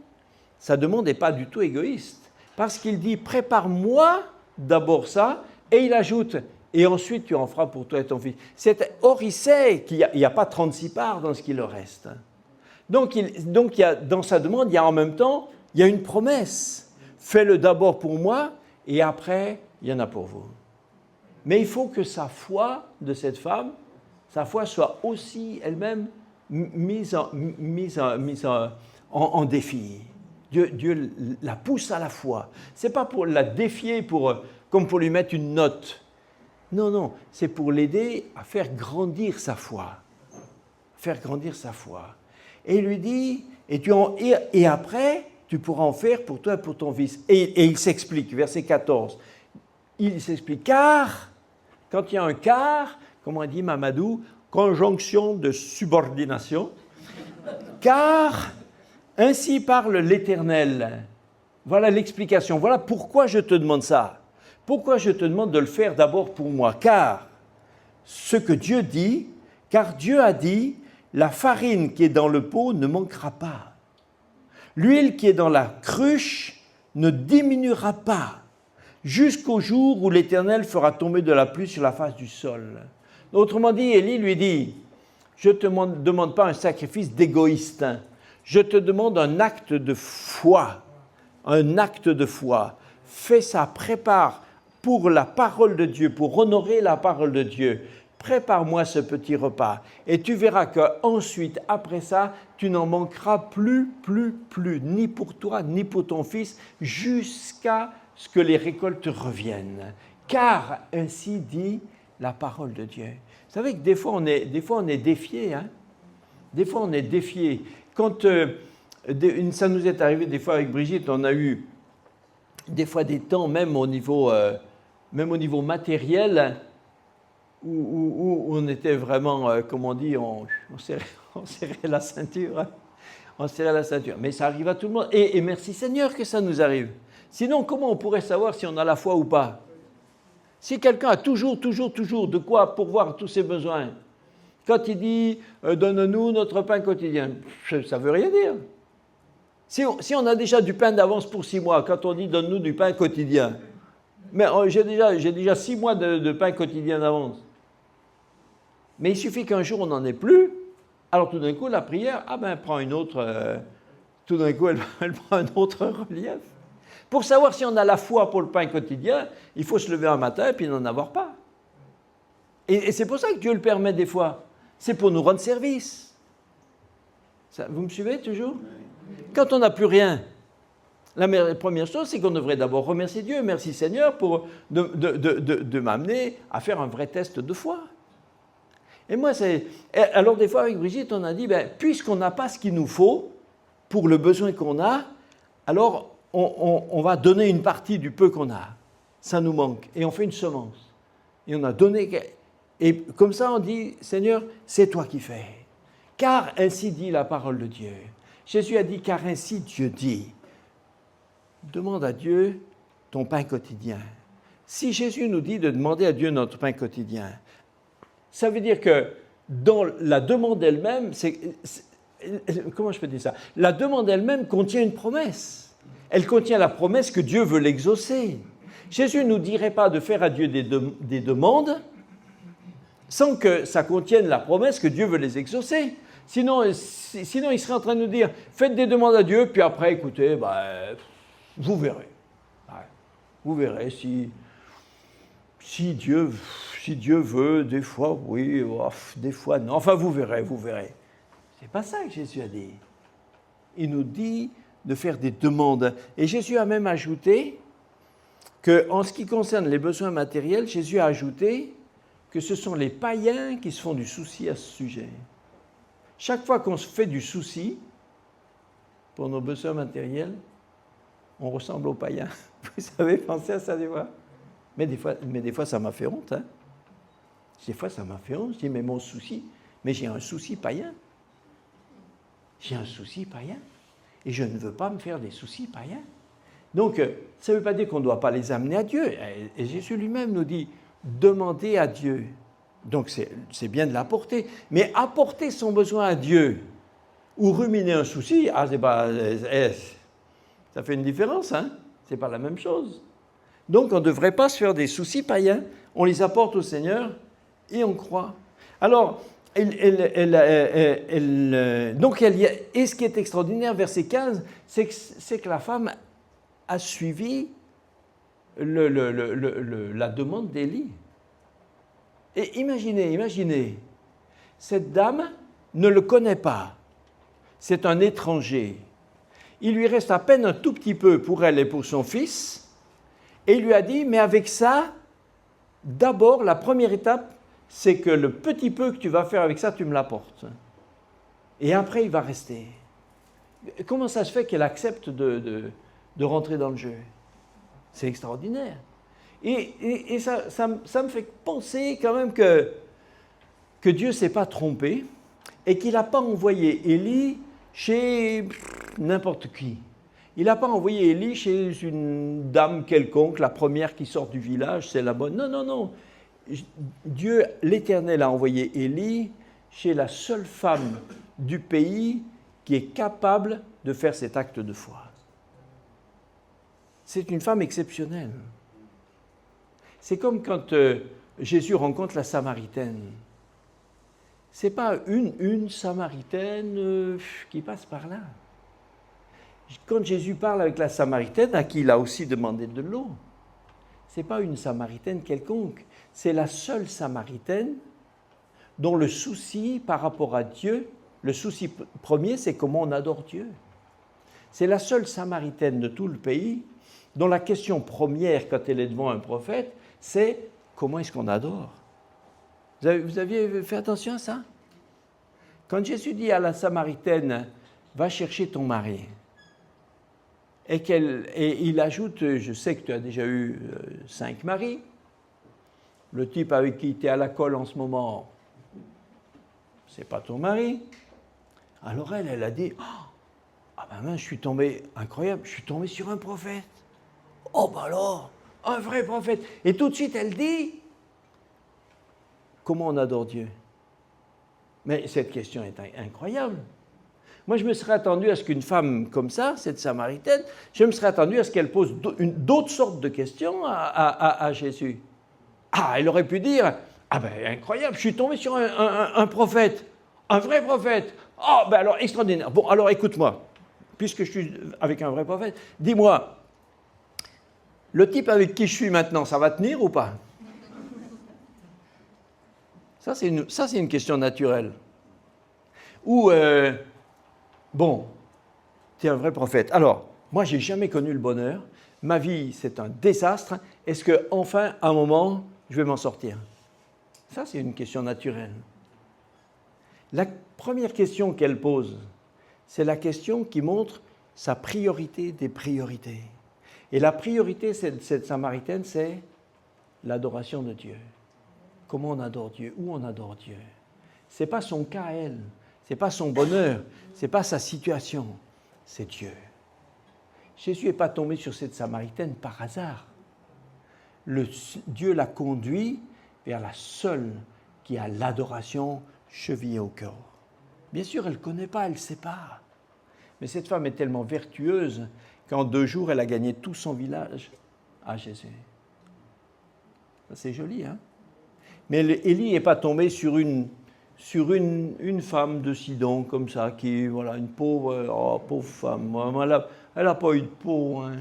n'est pas du tout égoïste. Parce qu'il dit, prépare-moi d'abord ça, et il ajoute, et ensuite tu en feras pour toi et ton fils. Or, il sait qu'il n'y a pas 36 parts dans ce qui leur reste. Donc dans sa demande, il y a en même temps, il y a une promesse. Fais-le d'abord pour moi, et après, il y en a pour vous. Mais il faut que sa foi de cette femme, sa foi soit aussi elle-même mise en défi. Dieu la pousse à la foi. Ce n'est pas pour la défier, comme pour lui mettre une note. Non, c'est pour l'aider à faire grandir sa foi. Faire grandir sa foi. Et il lui dit, et après, tu pourras en faire pour toi et pour ton fils. Et il s'explique, verset 14. Il s'explique, car, quand il y a un car, comme on dit Mamadou, conjonction de subordination, car ainsi parle l'Éternel. Voilà l'explication. Voilà pourquoi je te demande ça. Pourquoi je te demande de le faire d'abord pour moi. Car ce que Dieu dit, car Dieu a dit, la farine qui est dans le pot ne manquera pas. L'huile qui est dans la cruche ne diminuera pas, jusqu'au jour où l'Éternel fera tomber de la pluie sur la face du sol. Autrement dit, Élie lui dit, je ne te demande pas un sacrifice d'égoïste, je te demande un acte de foi. Un acte de foi. Fais ça, prépare pour la parole de Dieu, pour honorer la parole de Dieu. Prépare-moi ce petit repas. Et tu verras qu'ensuite, après ça, tu n'en manqueras plus, ni pour toi, ni pour ton fils, jusqu'à ce que les récoltes reviennent. Car ainsi dit la parole de Dieu. Vous savez que des fois on est défié, hein? Des fois on est défié. Quand ça nous est arrivé des fois avec Brigitte, on a eu des fois des temps, même au niveau matériel, où on était vraiment, comme on dit, on serrait la ceinture. Hein? On serrait la ceinture. Mais ça arrive à tout le monde. Et merci Seigneur que ça nous arrive. Sinon, comment on pourrait savoir si on a la foi ou pas? Si quelqu'un a toujours de quoi pourvoir tous ses besoins, quand il dit « donne-nous notre pain quotidien », ça ne veut rien dire. Si on a déjà du pain d'avance pour 6 mois, quand on dit « donne-nous du pain quotidien », mais j'ai déjà 6 mois de pain quotidien d'avance. Mais il suffit qu'un jour on n'en ait plus, alors tout d'un coup la prière, prend une autre, tout d'un coup elle prend un autre relief. Pour savoir si on a la foi pour le pain quotidien, il faut se lever un matin et puis n'en avoir pas. Et c'est pour ça que Dieu le permet des fois. C'est pour nous rendre service. Vous me suivez toujours? Quand on n'a plus rien, la première chose, c'est qu'on devrait d'abord remercier Dieu. Merci Seigneur de m'amener à faire un vrai test de foi. Et moi, alors des fois avec Brigitte, on a dit, puisqu'on n'a pas ce qu'il nous faut pour le besoin qu'on a, alors on va donner une partie du peu qu'on a. Ça nous manque. Et on fait une semence. Et on a donné. Et comme ça, on dit, Seigneur, c'est toi qui fais. Car ainsi dit la parole de Dieu. Jésus a dit, car ainsi Dieu dit. Demande à Dieu ton pain quotidien. Si Jésus nous dit de demander à Dieu notre pain quotidien, ça veut dire que dans la demande elle-même, comment je peux dire ça? La demande elle-même contient une promesse. Elle contient la promesse que Dieu veut l'exaucer. Jésus ne nous dirait pas de faire à Dieu des demandes sans que ça contienne la promesse que Dieu veut les exaucer. Sinon, il serait en train de nous dire, faites des demandes à Dieu, puis après, écoutez, vous verrez. Ouais. Vous verrez si Dieu veut, des fois oui, des fois non. Enfin, vous verrez. C'est pas ça que Jésus a dit. Il nous dit de faire des demandes. Et Jésus a même ajouté qu'en ce qui concerne les besoins matériels, Jésus a ajouté que ce sont les païens qui se font du souci à ce sujet. Chaque fois qu'on se fait du souci pour nos besoins matériels, on ressemble aux païens. Vous avez pensé à ça des fois? Mais des fois, ça m'a fait honte. Hein? Des fois, ça m'a fait honte. Je dis, mais mon souci, mais j'ai un souci païen. J'ai un souci païen. Et je ne veux pas me faire des soucis païens. Donc, ça ne veut pas dire qu'on ne doit pas les amener à Dieu. Et Jésus lui-même nous dit, demandez à Dieu. Donc, c'est bien de l'apporter. Mais apporter son besoin à Dieu ou ruminer un souci, ça fait une différence, hein? Ce n'est pas la même chose. Donc, on ne devrait pas se faire des soucis païens. On les apporte au Seigneur et on croit. Alors, et ce qui est extraordinaire, verset 15, c'est que la femme a suivi la demande d'Élie. Et imaginez, cette dame ne le connaît pas. C'est un étranger. Il lui reste à peine un tout petit peu pour elle et pour son fils. Et il lui a dit, mais avec ça, d'abord, la première étape, c'est que le petit peu que tu vas faire avec ça, tu me l'apportes. Et après, il va rester. Comment ça se fait qu'elle accepte de rentrer dans le jeu? C'est extraordinaire. Et ça me fait penser quand même que Dieu ne s'est pas trompé et qu'il n'a pas envoyé Élie chez n'importe qui. Il n'a pas envoyé Élie chez une dame quelconque, la première qui sort du village, c'est la bonne. Non. Dieu, l'Éternel, a envoyé Élie chez la seule femme du pays qui est capable de faire cet acte de foi. C'est une femme exceptionnelle. C'est comme quand Jésus rencontre la Samaritaine. Ce n'est pas une Samaritaine qui passe par là. Quand Jésus parle avec la Samaritaine, à qui il a aussi demandé de l'eau, ce n'est pas une Samaritaine quelconque. C'est la seule Samaritaine dont le souci par rapport à Dieu, le souci premier, c'est comment on adore Dieu. C'est la seule Samaritaine de tout le pays dont la question première, quand elle est devant un prophète, c'est comment est-ce qu'on adore. Vous aviez fait attention à ça? Quand Jésus dit à la Samaritaine, va chercher ton mari, et il ajoute, je sais que tu as déjà eu 5 maris, le type avec qui tu es à la colle en ce moment, c'est pas ton mari. Alors elle a dit, je suis tombé, incroyable, je suis tombé sur un prophète. Oh alors, un vrai prophète. Et tout de suite elle dit, comment on adore Dieu? Mais cette question est incroyable. Moi, je me serais attendu à ce qu'une femme comme ça, cette Samaritaine, je me serais attendu à ce qu'elle pose d'autres sortes de questions à Jésus. Elle aurait pu dire, incroyable, je suis tombé sur un prophète, un vrai prophète. Alors, extraordinaire. Bon, alors écoute-moi, puisque je suis avec un vrai prophète, dis-moi, le type avec qui je suis maintenant, ça va tenir ou pas? Ça, c'est une question naturelle. Ou, tu es un vrai prophète. Alors, moi, je n'ai jamais connu le bonheur. Ma vie, c'est un désastre. Est-ce qu'enfin, à un moment, je vais m'en sortir? Ça, c'est une question naturelle. La première question qu'elle pose, c'est la question qui montre sa priorité des priorités. Et la priorité de cette Samaritaine, c'est l'adoration de Dieu. Comment on adore Dieu? Où on adore Dieu? Ce n'est pas son cas à elle, ce n'est pas son bonheur, ce n'est pas sa situation, c'est Dieu. Jésus n'est pas tombé sur cette Samaritaine par hasard. Dieu l'a conduit vers la seule qui a l'adoration chevillée au cœur. Bien sûr, elle ne connaît pas, elle ne sait pas. Mais cette femme est tellement vertueuse qu'en 2 jours, elle a gagné tout son village à Jésus. Ça, c'est joli, hein? Mais Élie n'est pas tombé sur une femme de Sidon, comme ça, qui, voilà, une pauvre femme. Elle n'a pas eu de peau, hein.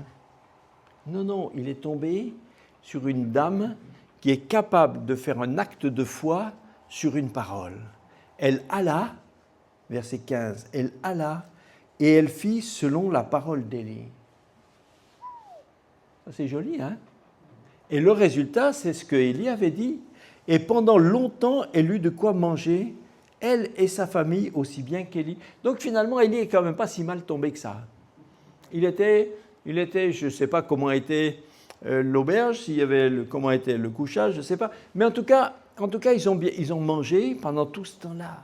Non, non, il est tombé sur une dame qui est capable de faire un acte de foi sur une parole. Elle alla, verset 15, elle alla et elle fit selon la parole d'Élie. C'est joli, hein? Et le résultat, c'est ce que Élie avait dit. Et pendant longtemps, elle eut de quoi manger, elle et sa famille, aussi bien qu'Élie. Donc finalement, Élie n'est quand même pas si mal tombé que ça. Il était, je ne sais pas comment était l'auberge, comment était le couchage, je ne sais pas. Mais en tout cas, ils ont mangé pendant tout ce temps-là.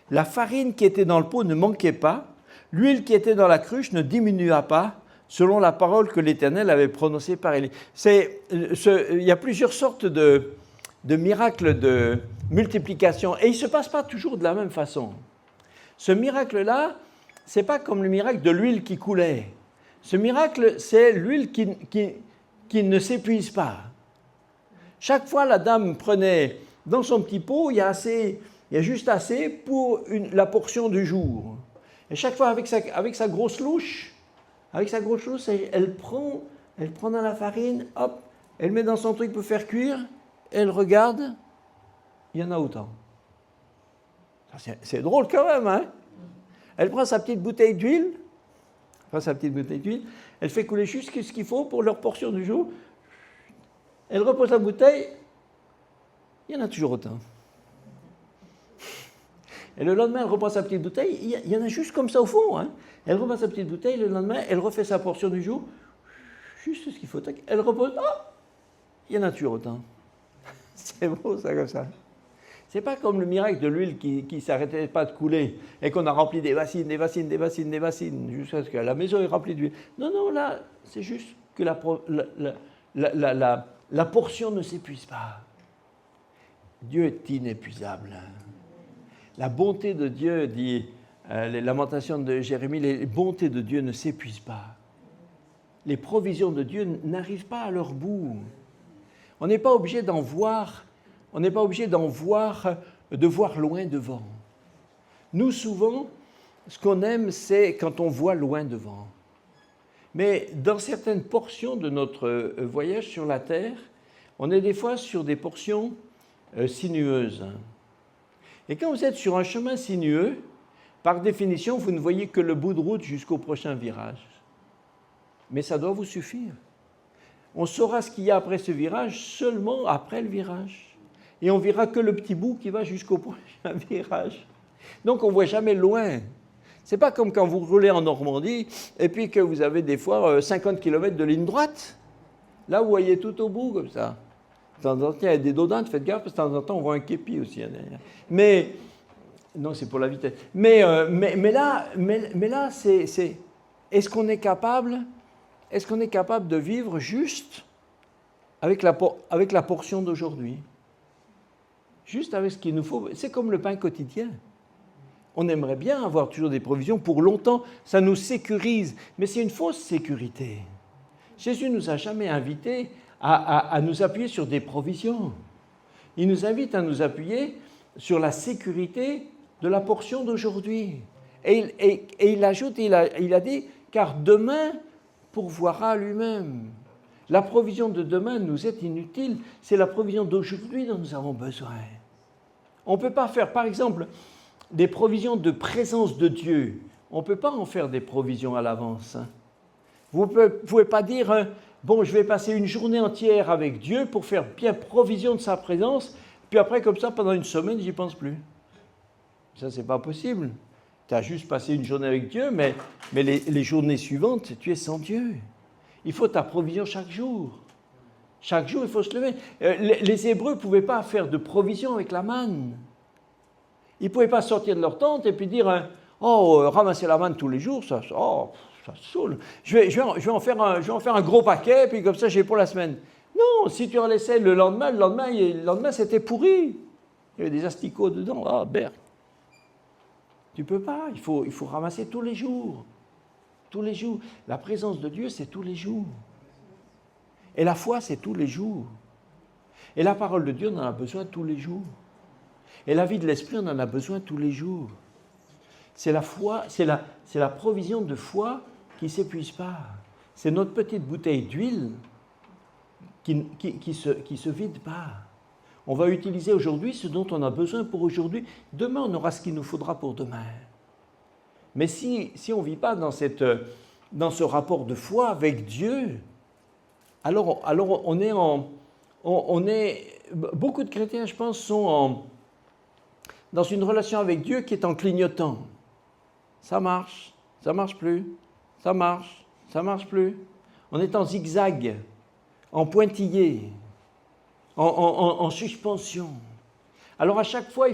La farine qui était dans le pot ne manquait pas, l'huile qui était dans la cruche ne diminua pas, selon la parole que l'Éternel avait prononcée par Élie. Il y a plusieurs sortes de miracles de multiplication, et ils ne se passent pas toujours de la même façon. Ce miracle-là, ce n'est pas comme le miracle de l'huile qui coulait. Ce miracle, c'est l'huile qui ne s'épuise pas. Chaque fois, la dame prenait dans son petit pot, il y a juste assez pour la portion du jour. Et chaque fois, avec sa grosse louche, elle prend dans la farine, hop, elle met dans son truc pour faire cuire, elle regarde, il y en a autant. C'est drôle quand même, hein? Elle prend sa petite bouteille d'huile, elle fait couler juste ce qu'il faut pour leur portion du jour, elle repose la bouteille, il y en a toujours autant. Et le lendemain, elle reprend sa petite bouteille, il y en a juste comme ça au fond, hein? Elle reprend sa petite bouteille, le lendemain, elle refait sa portion du jour, juste ce qu'il faut, elle repose, il y en a toujours autant. C'est beau ça comme ça. C'est pas comme le miracle de l'huile qui ne s'arrêtait pas de couler et qu'on a rempli des bassines, jusqu'à ce que la maison est remplie d'huile. Non, non, là, c'est juste que la portion ne s'épuise pas. Dieu est inépuisable. La bonté de Dieu, dit les lamentations de Jérémie, les bontés de Dieu ne s'épuisent pas. Les provisions de Dieu n'arrivent pas à leur bout. On n'est pas obligé d'en voir, de voir loin devant. Nous, souvent, ce qu'on aime, c'est quand on voit loin devant. Mais dans certaines portions de notre voyage sur la Terre, on est des fois sur des portions sinueuses. Et quand vous êtes sur un chemin sinueux, par définition, vous ne voyez que le bout de route jusqu'au prochain virage. Mais ça doit vous suffire. On saura ce qu'il y a après ce virage seulement après le virage. Et on verra que le petit bout qui va jusqu'au prochain virage. Donc on ne voit jamais loin. Ce n'est pas comme quand vous roulez en Normandie et puis que vous avez des fois 50 km de ligne droite. Là, vous voyez tout au bout comme ça. De temps en temps, il y a des dodans, faites gaffe, parce que de temps en temps, on voit un képi aussi derrière. Mais, non, c'est pour la vitesse. Mais là, c'est est-ce qu'on est capable de vivre juste avec la portion d'aujourd'hui? Juste avec ce qu'il nous faut. C'est comme le pain quotidien. On aimerait bien avoir toujours des provisions pour longtemps, ça nous sécurise, mais c'est une fausse sécurité. Jésus ne nous a jamais invités à nous appuyer sur des provisions. Il nous invite à nous appuyer sur la sécurité de la portion d'aujourd'hui. Et il ajoute, il a dit, car demain pourvoira lui-même. La provision de demain nous est inutile, c'est la provision d'aujourd'hui dont nous avons besoin. On ne peut pas faire, par exemple, des provisions de présence de Dieu. On ne peut pas en faire des provisions à l'avance. Vous ne pouvez pas dire, bon, je vais passer une journée entière avec Dieu pour faire bien provision de sa présence, puis après, comme ça, pendant une semaine, j'y pense plus. Ça, c'est pas possible. Tu as juste passé une journée avec Dieu, mais les journées suivantes, tu es sans Dieu. Il faut ta provision chaque jour. Chaque jour, il faut se lever. Les Hébreux ne pouvaient pas faire de provision avec la manne. Ils ne pouvaient pas sortir de leur tente et puis dire ramasser la manne tous les jours, ça saoule. Je vais en faire un gros paquet, puis comme ça, j'ai pour la semaine. Non, si tu en laissais le lendemain, c'était pourri. Il y avait des asticots dedans. Ah, berk. Tu ne peux pas, il faut ramasser tous les jours. Tous les jours. La présence de Dieu, c'est tous les jours. Et la foi, c'est tous les jours. Et la parole de Dieu, on en a besoin tous les jours. Et la vie de l'esprit, on en a besoin tous les jours. C'est la foi, c'est la provision de foi qui ne s'épuise pas. C'est notre petite bouteille d'huile qui se vide pas. On va utiliser aujourd'hui ce dont on a besoin pour aujourd'hui. Demain, on aura ce qu'il nous faudra pour demain. Mais si on ne vit pas dans ce rapport de foi avec Dieu, alors beaucoup de chrétiens, je pense, sont dans une relation avec Dieu qui est en clignotant. Ça marche plus, ça marche plus. On est en zigzag, en pointillé, en suspension. Alors à chaque fois,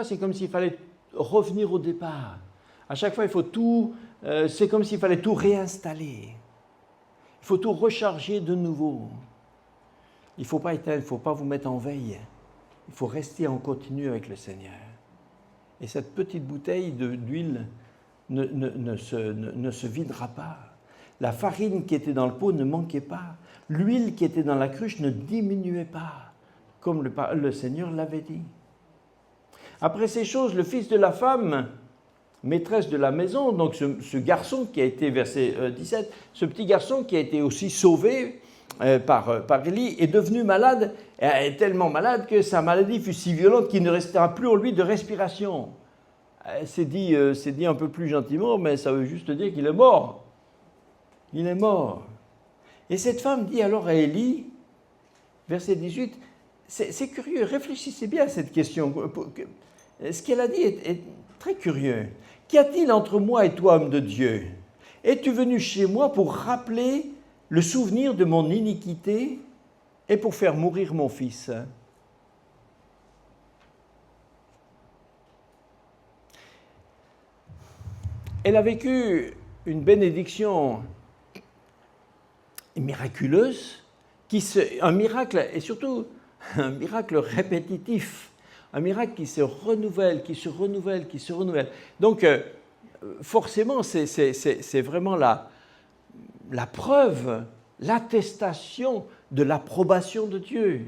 c'est comme s'il fallait revenir au départ. À chaque fois, c'est comme s'il fallait tout réinstaller. Il faut tout recharger de nouveau. Il ne faut pas éteindre, il ne faut pas vous mettre en veille. Il faut rester en continu avec le Seigneur. Et cette petite bouteille d'huile ne se videra pas. La farine qui était dans le pot ne manquait pas. L'huile qui était dans la cruche ne diminuait pas, comme le Seigneur l'avait dit. Après ces choses, le fils de la femme, maîtresse de la maison, donc ce garçon qui a été, verset 17, ce petit garçon qui a été aussi sauvé par Élie, est devenu malade, est tellement malade que sa maladie fut si violente qu'il ne restera plus en lui de respiration. C'est dit un peu plus gentiment, mais ça veut juste dire qu'il est mort. Il est mort. Et cette femme dit alors à Élie, verset 18, c'est curieux, réfléchissez bien à cette question. Ce qu'elle a dit est très curieux. Qu'y a-t-il entre moi et toi, homme de Dieu? Es-tu venu chez moi pour rappeler le souvenir de mon iniquité et pour faire mourir mon fils? Elle a vécu une bénédiction miraculeuse, un miracle, et surtout un miracle répétitif, un miracle qui se renouvelle, qui se renouvelle, qui se renouvelle. Donc, forcément, c'est vraiment la preuve, l'attestation de l'approbation de Dieu,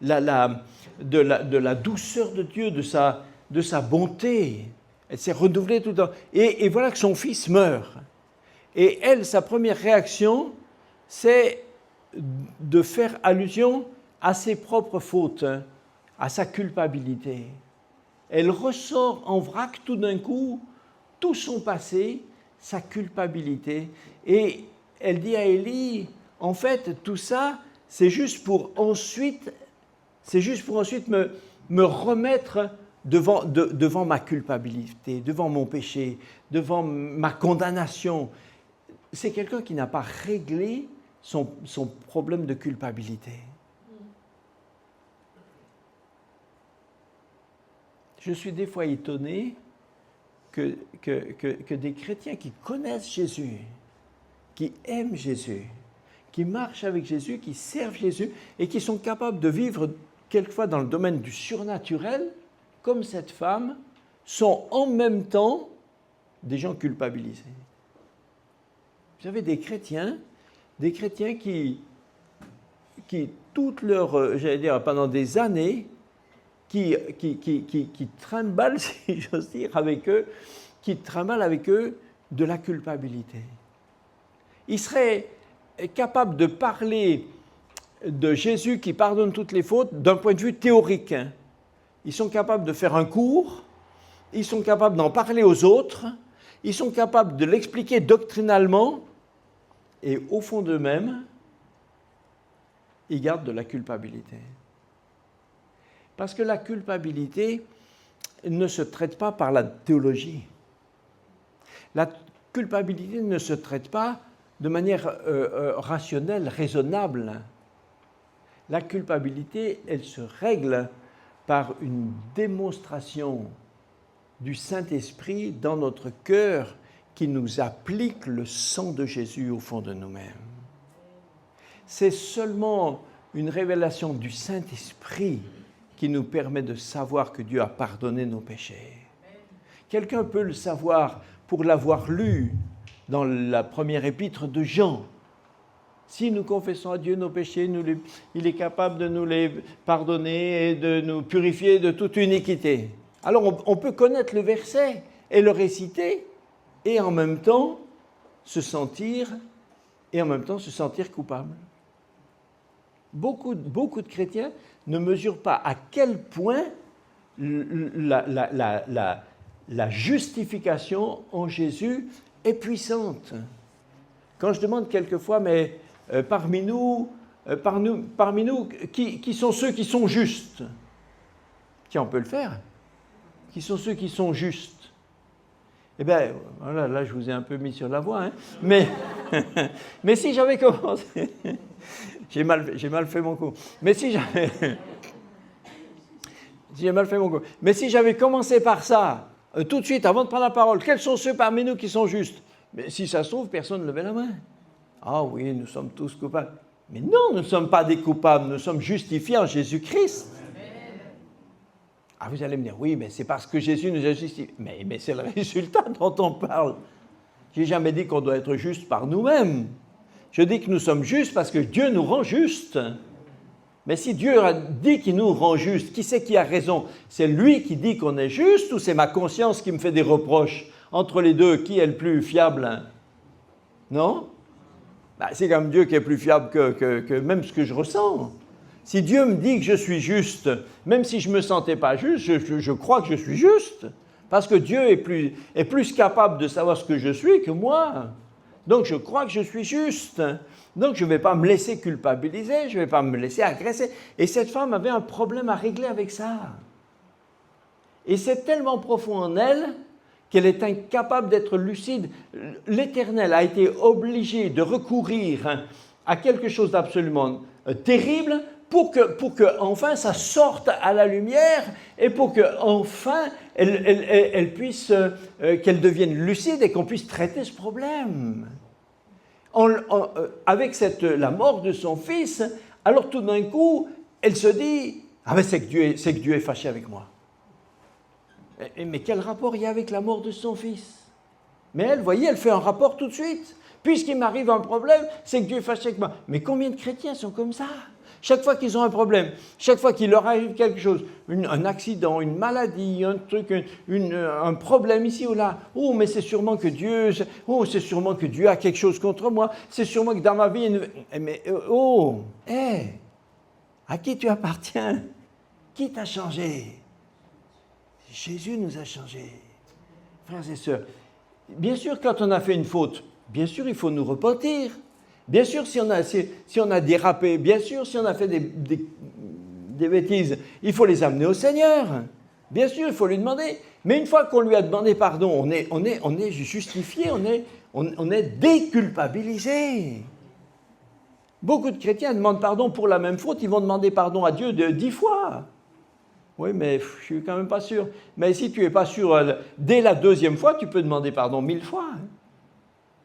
de la douceur de Dieu, de sa bonté. Elle s'est renouvelée tout le temps. Et voilà que son fils meurt. Et elle, sa première réaction, c'est de faire allusion à ses propres fautes, à sa culpabilité. Elle ressort en vrac tout d'un coup tout son passé, sa culpabilité. Et elle dit à Élie, en fait, tout ça, c'est juste pour ensuite me remettre devant ma culpabilité, devant mon péché, devant ma condamnation. C'est quelqu'un qui n'a pas réglé son problème de culpabilité. Je suis des fois étonné que des chrétiens qui connaissent Jésus, qui aiment Jésus, qui marchent avec Jésus, qui servent Jésus et qui sont capables de vivre quelquefois dans le domaine du surnaturel, comme cette femme, sont en même temps des gens culpabilisés. Vous avez des chrétiens qui toute leur, j'allais dire, pendant des années, qui trimballent, si j'ose dire, avec eux de la culpabilité. Ils seraient capables de parler de Jésus qui pardonne toutes les fautes d'un point de vue théorique. Ils sont capables de faire un cours, ils sont capables d'en parler aux autres, ils sont capables de l'expliquer doctrinalement, et au fond d'eux-mêmes, ils gardent de la culpabilité. Parce que la culpabilité ne se traite pas par la théologie. La culpabilité ne se traite pas de manière rationnelle, raisonnable. La culpabilité, elle se règle par une démonstration du Saint-Esprit dans notre cœur qui nous applique le sang de Jésus au fond de nous-mêmes. C'est seulement une révélation du Saint-Esprit qui nous permet de savoir que Dieu a pardonné nos péchés. Quelqu'un peut le savoir pour l'avoir lu dans la première épître de Jean. Si nous confessons à Dieu nos péchés, il est capable de nous les pardonner et de nous purifier de toute iniquité. Alors on peut connaître le verset et le réciter et en même temps se sentir coupable. Beaucoup de chrétiens ne mesurent pas à quel point la justification en Jésus est puissante. Quand je demande quelquefois, mais parmi nous, qui sont ceux qui sont justes? Tiens, on peut le faire. Qui sont ceux qui sont justes? Eh bien, voilà, là, je vous ai un peu mis sur la voie, hein. Mais si j'avais commencé... j'ai mal fait mon coup. Mais si j'avais commencé par ça, tout de suite, avant de prendre la parole, quels sont ceux parmi nous qui sont justes? Mais si ça se trouve, personne ne levait la main. Ah oui, nous sommes tous coupables. Mais non, nous ne sommes pas des coupables, nous sommes justifiés en Jésus-Christ. Ah, vous allez me dire, oui, mais c'est parce que Jésus nous a justifiés. Mais c'est le résultat dont on parle. Je n'ai jamais dit qu'on doit être juste par nous-mêmes. Je dis que nous sommes justes parce que Dieu nous rend justes. Mais si Dieu a dit qu'il nous rend justes, qui c'est qui a raison? C'est lui qui dit qu'on est juste ou c'est ma conscience qui me fait des reproches? Entre les deux, qui est le plus fiable? Non? C'est quand même Dieu qui est plus fiable que même ce que je ressens. Si Dieu me dit que je suis juste, même si je ne me sentais pas juste, je crois que je suis juste. Parce que Dieu est plus capable de savoir ce que je suis que moi. Donc je crois que je suis juste. Donc je ne vais pas me laisser culpabiliser, je ne vais pas me laisser agresser. Et cette femme avait un problème à régler avec ça. Et c'est tellement profond en elle qu'elle est incapable d'être lucide. L'Éternel a été obligé de recourir à quelque chose d'absolument terrible pour que enfin ça sorte à la lumière et pour que enfin elle puisse qu'elle devienne lucide et qu'on puisse traiter ce problème. Avec la mort de son fils, alors tout d'un coup, elle se dit « Ah ben c'est que Dieu est fâché avec moi ». Mais quel rapport il y a avec la mort de son fils? Mais elle, voyez, elle fait un rapport tout de suite. Puisqu'il m'arrive un problème, c'est que Dieu est fâché avec moi. Mais combien de chrétiens sont comme ça? Chaque fois qu'ils ont un problème, chaque fois qu'il leur arrive quelque chose, un accident, une maladie, un truc, un problème ici ou là, oh, mais c'est sûrement que Dieu a quelque chose contre moi, c'est sûrement que dans ma vie, à qui tu appartiens? Qui t'a changé? Jésus nous a changés. Frères et sœurs, bien sûr, quand on a fait une faute, bien sûr, il faut nous repentir. Bien sûr, si on a dérapé, bien sûr, si on a fait des bêtises, il faut les amener au Seigneur. Bien sûr, il faut lui demander. Mais une fois qu'on lui a demandé pardon, on est justifié, on est déculpabilisé. Beaucoup de chrétiens demandent pardon pour la même faute, ils vont demander pardon à Dieu 10 fois. Oui, mais je ne suis quand même pas sûr. Mais si tu n'es pas sûr, dès la 2e fois, tu peux demander pardon 1000 fois.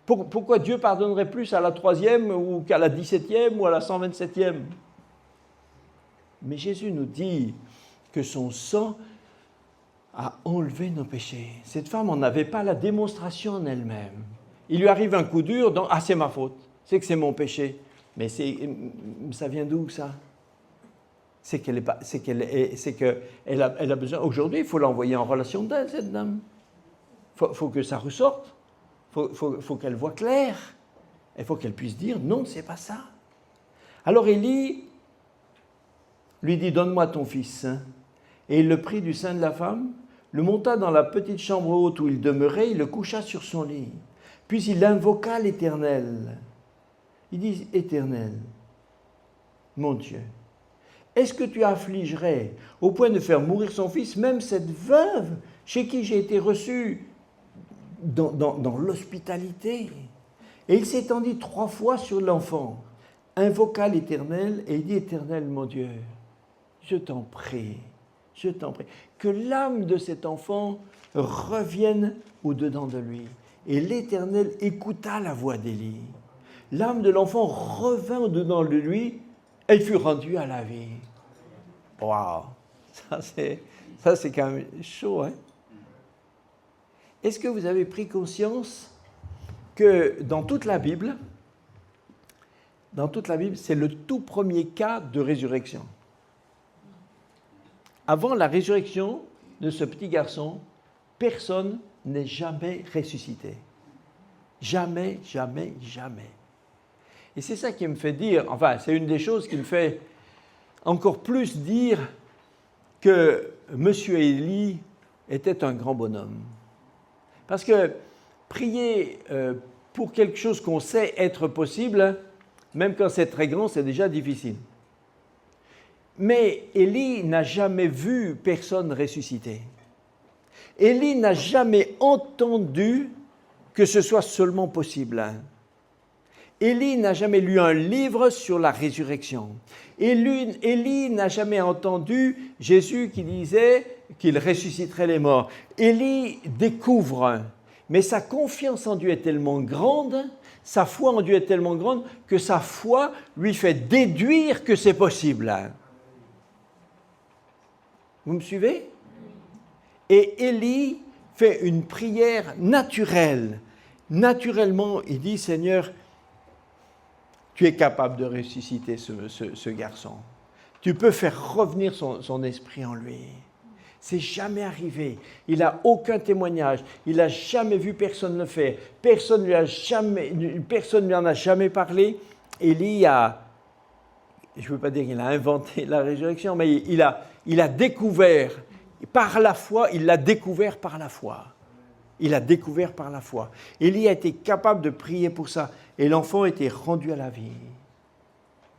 Pourquoi Dieu pardonnerait plus à la 3e ou qu'à la 17e ou à la 127e? Mais Jésus nous dit que son sang a enlevé nos péchés. Cette femme n'en avait pas la démonstration en elle-même. Il lui arrive un coup dur, donc, c'est ma faute, c'est que c'est mon péché. Mais ça vient d'où ça? C'est qu'elle a besoin. Aujourd'hui, il faut l'envoyer en relation d'aide, cette dame. Faut que ça ressorte. Faut qu'elle voie clair. Il faut qu'elle puisse dire non, c'est pas ça. Alors Élie lui dit donne-moi ton fils. Et il le prit du sein de la femme, le monta dans la petite chambre haute où il demeurait, il le coucha sur son lit. Puis il invoqua l'Éternel. Il dit Éternel, mon Dieu, est-ce que tu affligerais au point de faire mourir son fils, même cette veuve chez qui j'ai été reçu dans l'hospitalité? Et il s'étendit 3 fois sur l'enfant, invoqua l'Éternel et il dit Éternel, mon Dieu, je t'en prie, que l'âme de cet enfant revienne au-dedans de lui. Et l'Éternel écouta la voix d'Élie. L'âme de l'enfant revint au-dedans de lui, elle fut rendue à la vie. Waouh! Ça c'est quand même chaud, hein? Est-ce que vous avez pris conscience que dans toute la Bible, dans toute la Bible, c'est le tout premier cas de résurrection. Avant la résurrection de ce petit garçon, personne n'est jamais ressuscité. Jamais, jamais, jamais. Et c'est ça qui me fait dire, enfin, c'est une des choses qui me fait encore plus dire que M. Élie était un grand bonhomme. Parce que prier pour quelque chose qu'on sait être possible, même quand c'est très grand, c'est déjà difficile. Mais Élie n'a jamais vu personne ressusciter. Élie n'a jamais entendu que ce soit seulement possible. Élie n'a jamais lu un livre sur la résurrection. Élie n'a jamais entendu Jésus qui disait qu'il ressusciterait les morts. Élie découvre, mais sa confiance en Dieu est tellement grande, sa foi en Dieu est tellement grande que sa foi lui fait déduire que c'est possible. Vous me suivez? Et Élie fait une prière naturelle. Naturellement, il dit, Seigneur, tu es capable de ressusciter ce garçon. Tu peux faire revenir son esprit en lui. C'est jamais arrivé. Il n'a aucun témoignage. Il n'a jamais vu personne le faire. Personne ne lui en a jamais parlé. Élie a, je ne veux pas dire qu'il a inventé la résurrection, mais il a découvert par la foi, il l'a découvert par la foi. Il a découvert par la foi. Élie a été capable de prier pour ça. Et l'enfant était rendu à la vie.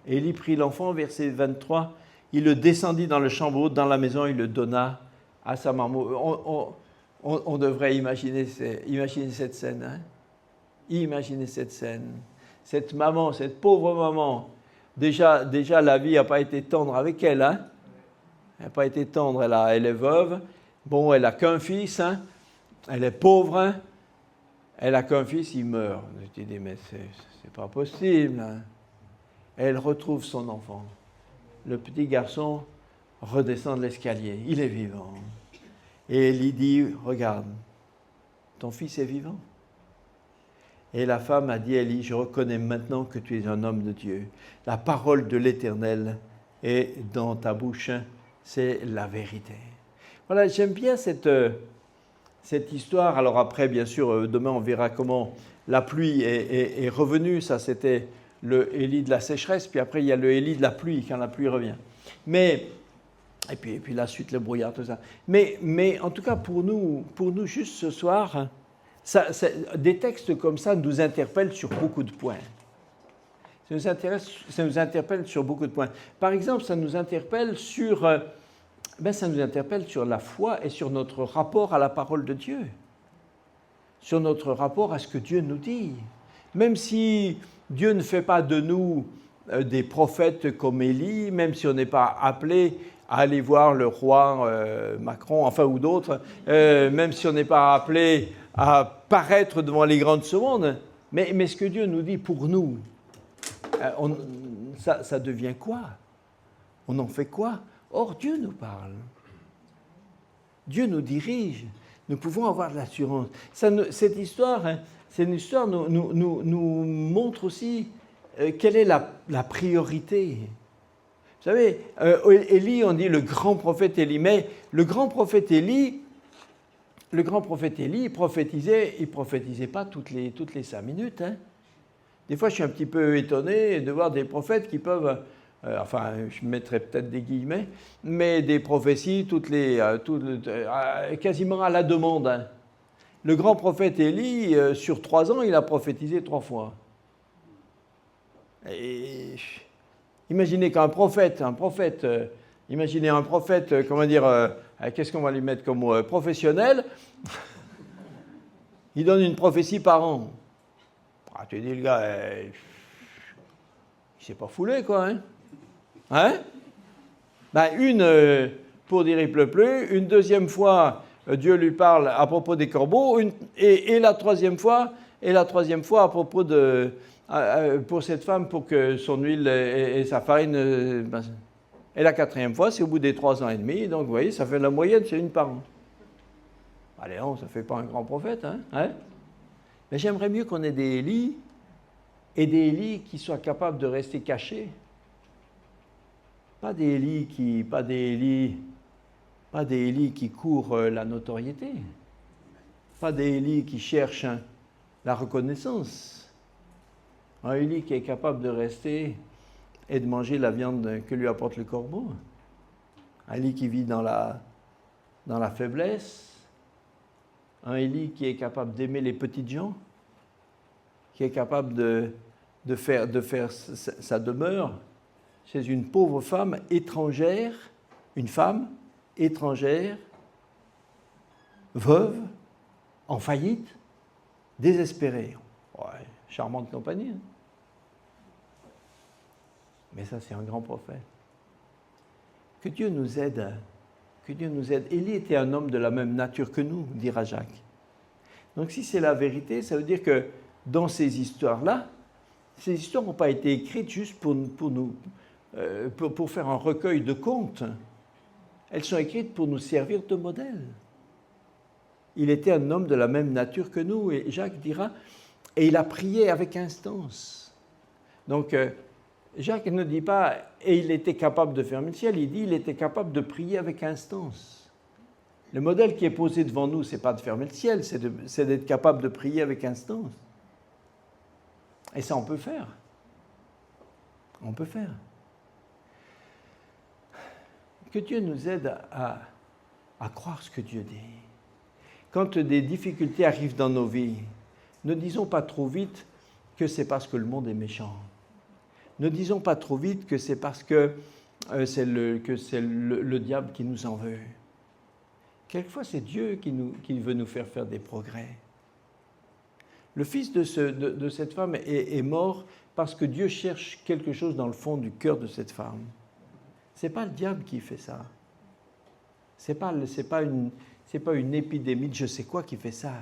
Élie prit l'enfant, verset 23, il le descendit dans le chambre haute, dans la maison, il le donna à sa maman. On devrait imaginer cette scène. Hein? Imaginez cette scène. Cette maman, cette pauvre maman, déjà la vie n'a pas été tendre avec elle. Hein? Elle n'a pas été tendre, elle est veuve. Bon, elle n'a qu'un fils, hein? Elle est pauvre, hein? Elle n'a qu'un fils, il meurt. Je me dis, mais c'est pas possible. Hein? Elle retrouve son enfant. Le petit garçon redescend de l'escalier. Il est vivant. Et Élie dit, regarde, ton fils est vivant. Et la femme a dit à Élie, je reconnais maintenant que tu es un homme de Dieu. La parole de l'Éternel est dans ta bouche, c'est la vérité. Voilà, j'aime bien cette histoire. Alors après, bien sûr, demain on verra comment la pluie est revenue. Ça, c'était le Élie de la sécheresse. Puis après, il y a le Élie de la pluie, quand la pluie revient. Et puis la suite, le brouillard, tout ça. Mais en tout cas, pour nous juste ce soir, des textes comme ça nous interpellent sur beaucoup de points. Ça nous interpelle sur beaucoup de points. Par exemple, ça nous interpelle sur la foi et sur notre rapport à la parole de Dieu, sur notre rapport à ce que Dieu nous dit. Même si Dieu ne fait pas de nous des prophètes comme Élie, même si on n'est pas appelé à aller voir le roi Macron, enfin ou d'autres, même si on n'est pas appelé à paraître devant les grands de ce monde, mais ce que Dieu nous dit pour nous, ça devient quoi? On en fait quoi? Or, Dieu nous parle. Dieu nous dirige. Nous pouvons avoir de l'assurance. Cette histoire, c'est une histoire nous montre aussi quelle est la priorité. Vous savez, Élie, on dit le grand prophète Élie, mais le grand prophète Élie, il prophétisait pas toutes les 5 minutes. Hein. Des fois, je suis un petit peu étonné de voir des prophètes qui peuvent, je mettrais peut-être des guillemets, mais des prophéties quasiment à la demande. Hein. Le grand prophète Élie, sur 3 ans, il a prophétisé 3 fois. Et imaginez qu'un prophète, imaginez un prophète, qu'est-ce qu'on va lui mettre comme mot, professionnel, il donne une prophétie par an. Ah, tu dis, le gars, il s'est pas foulé, quoi. Hein? Une, pour dire il pleut plus, une deuxième fois, Dieu lui parle à propos des corbeaux, et la troisième fois, à propos pour cette femme, pour que son huile et sa farine... et la 4e fois, c'est au bout des 3 ans et demi, donc vous voyez, ça fait la moyenne, c'est 1 par an. Allez, non, ça ne fait pas un grand prophète, hein? Mais j'aimerais mieux qu'on ait des Élie et des Élie qui soient capables de rester cachés. Pas des Élie qui courent la notoriété. Pas des Élie qui cherchent la reconnaissance. Un Élie qui est capable de rester et de manger la viande que lui apporte le corbeau. Un Élie qui vit dans la faiblesse. Un Élie qui est capable d'aimer les petites gens, qui est capable de faire sa demeure chez une pauvre femme étrangère, une femme étrangère, veuve, en faillite, désespérée. Ouais, charmante compagnie. Hein. Mais ça, c'est un grand prophète. Que Dieu nous aide. Que Dieu nous aide. Élie était un homme de la même nature que nous, dira Jacques. Donc si c'est la vérité, ça veut dire que dans ces histoires-là, ces histoires n'ont pas été écrites juste pour faire un recueil de contes. Elles sont écrites pour nous servir de modèle. Il était un homme de la même nature que nous, et Jacques dira, et il a prié avec instance. Donc, Jacques ne dit pas « et il était capable de fermer le ciel », il dit « il était capable de prier avec instance ». Le modèle qui est posé devant nous, ce n'est pas de fermer le ciel, c'est d'être capable de prier avec instance. Et ça, on peut faire. On peut faire. Que Dieu nous aide à croire ce que Dieu dit. Quand des difficultés arrivent dans nos vies, ne disons pas trop vite que c'est parce que le monde est méchant. Ne disons pas trop vite que c'est parce que c'est le diable qui nous en veut. Quelquefois, c'est Dieu qui veut nous faire des progrès. Le fils de cette femme est mort parce que Dieu cherche quelque chose dans le fond du cœur de cette femme. Ce n'est pas le diable qui fait ça. Ce n'est pas une épidémie de je sais quoi qui fait ça.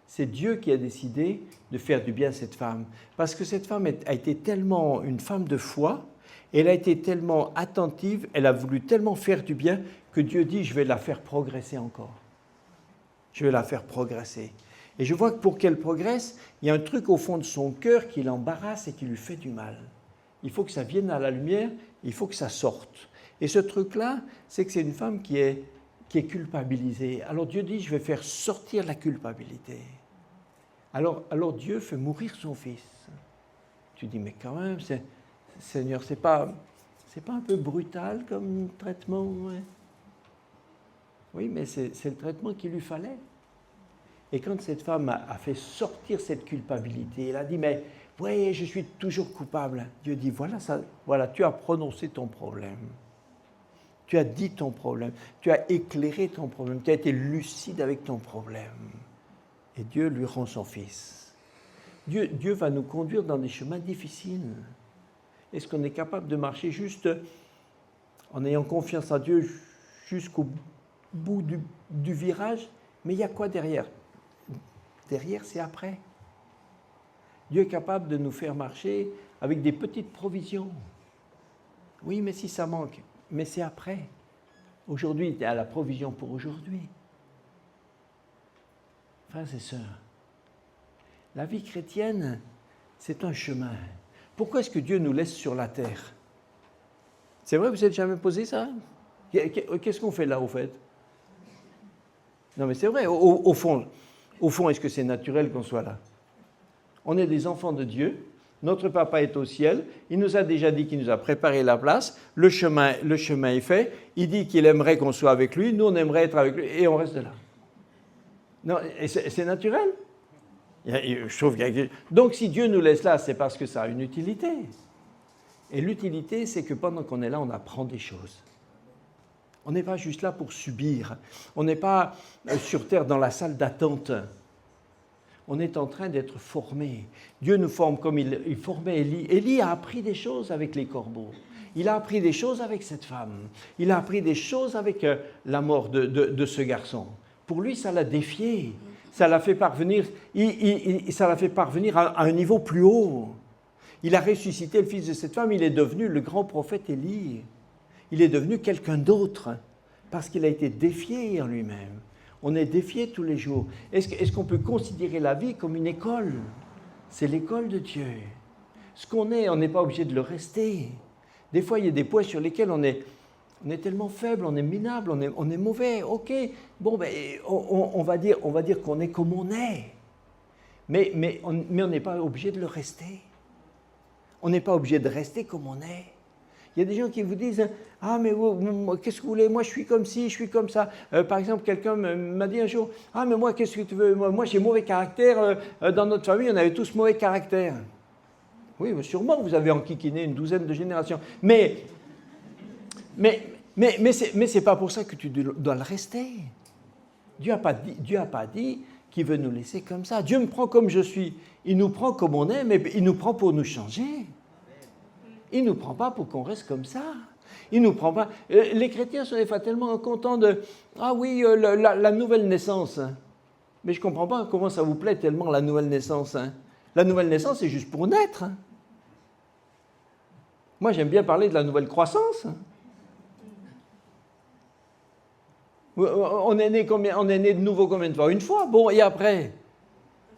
C'est Dieu qui a décidé de faire du bien à cette femme. Parce que cette femme a été tellement une femme de foi, elle a été tellement attentive, elle a voulu tellement faire du bien que Dieu dit, je vais la faire progresser encore. Je vais la faire progresser. Et je vois que pour qu'elle progresse, il y a un truc au fond de son cœur qui l'embarrasse et qui lui fait du mal. Il faut que ça vienne à la lumière, il faut que ça sorte. Et ce truc-là, c'est que c'est une femme qui est culpabilisée. Alors Dieu dit, je vais faire sortir la culpabilité. Alors Dieu fait mourir son fils. Tu dis, mais quand même, Seigneur, c'est pas un peu brutal comme traitement, ouais. Oui, mais c'est le traitement qu'il lui fallait. Et quand cette femme a fait sortir cette culpabilité, elle a dit, mais oui, je suis toujours coupable. Dieu dit, voilà, tu as prononcé ton problème. Tu as dit ton problème. Tu as éclairé ton problème. Tu as été lucide avec ton problème. Et Dieu lui rend son fils. Dieu va nous conduire dans des chemins difficiles. Est-ce qu'on est capable de marcher juste en ayant confiance en Dieu jusqu'au bout du virage? Mais il y a quoi derrière? Derrière, c'est après. Dieu est capable de nous faire marcher avec des petites provisions. Oui, mais si ça manque, mais c'est après. Aujourd'hui, tu as la provision pour aujourd'hui. Frères et sœurs, la vie chrétienne, c'est un chemin. Pourquoi est-ce que Dieu nous laisse sur la terre? C'est vrai, vous n'avez jamais posé ça? Qu'est-ce qu'on fait là, au fait? Non, mais c'est vrai, au fond, est-ce que c'est naturel qu'on soit là? On est des enfants de Dieu, notre papa est au ciel, il nous a déjà dit qu'il nous a préparé la place, le chemin est fait, il dit qu'il aimerait qu'on soit avec lui, nous on aimerait être avec lui, et on reste là. Non, c'est naturel. Je trouve donc si Dieu nous laisse là, c'est parce que ça a une utilité. Et l'utilité, c'est que pendant qu'on est là, on apprend des choses. On n'est pas juste là pour subir. On n'est pas sur terre dans la salle d'attente. On est en train d'être formé. Dieu nous forme comme il formait Élie. Élie a appris des choses avec les corbeaux. Il a appris des choses avec cette femme. Il a appris des choses avec la mort de ce garçon. Pour lui, ça l'a défié. Ça l'a fait parvenir, ça l'a fait parvenir à un niveau plus haut. Il a ressuscité le fils de cette femme. Il est devenu le grand prophète Élie. Il est devenu quelqu'un d'autre parce qu'il a été défié en lui-même. On est défié tous les jours. Est-ce qu'on peut considérer la vie comme une école? C'est l'école de Dieu. Ce qu'on est, on n'est pas obligé de le rester. Des fois, il y a des points sur lesquels on est tellement faible, on est minable, on est mauvais. Ok, bon, ben, on va dire qu'on est comme on est. Mais on n'est pas obligé de le rester. On n'est pas obligé de rester comme on est. Il y a des gens qui vous disent « Ah, mais qu'est-ce que vous voulez? Moi, je suis comme ci, je suis comme ça. » Par exemple, quelqu'un m'a dit un jour « Ah, mais moi, qu'est-ce que tu veux? Moi, j'ai mauvais caractère. Dans notre famille, on avait tous mauvais caractère. » Oui, sûrement, vous avez enquiquiné une douzaine de générations. Mais c'est pas pour ça que tu dois le rester. Dieu n'a pas dit qu'il veut nous laisser comme ça. Dieu me prend comme je suis. Il nous prend comme on est, mais il nous prend pour nous changer. Il ne nous prend pas pour qu'on reste comme ça. Il nous prend pas. Les chrétiens sont des fois tellement contents de « Ah oui, la nouvelle naissance. » Mais je ne comprends pas comment ça vous plaît tellement la nouvelle naissance. La nouvelle naissance, c'est juste pour naître. Moi, j'aime bien parler de la nouvelle croissance. On est né de nouveau combien de fois? Une fois. Bon, et après?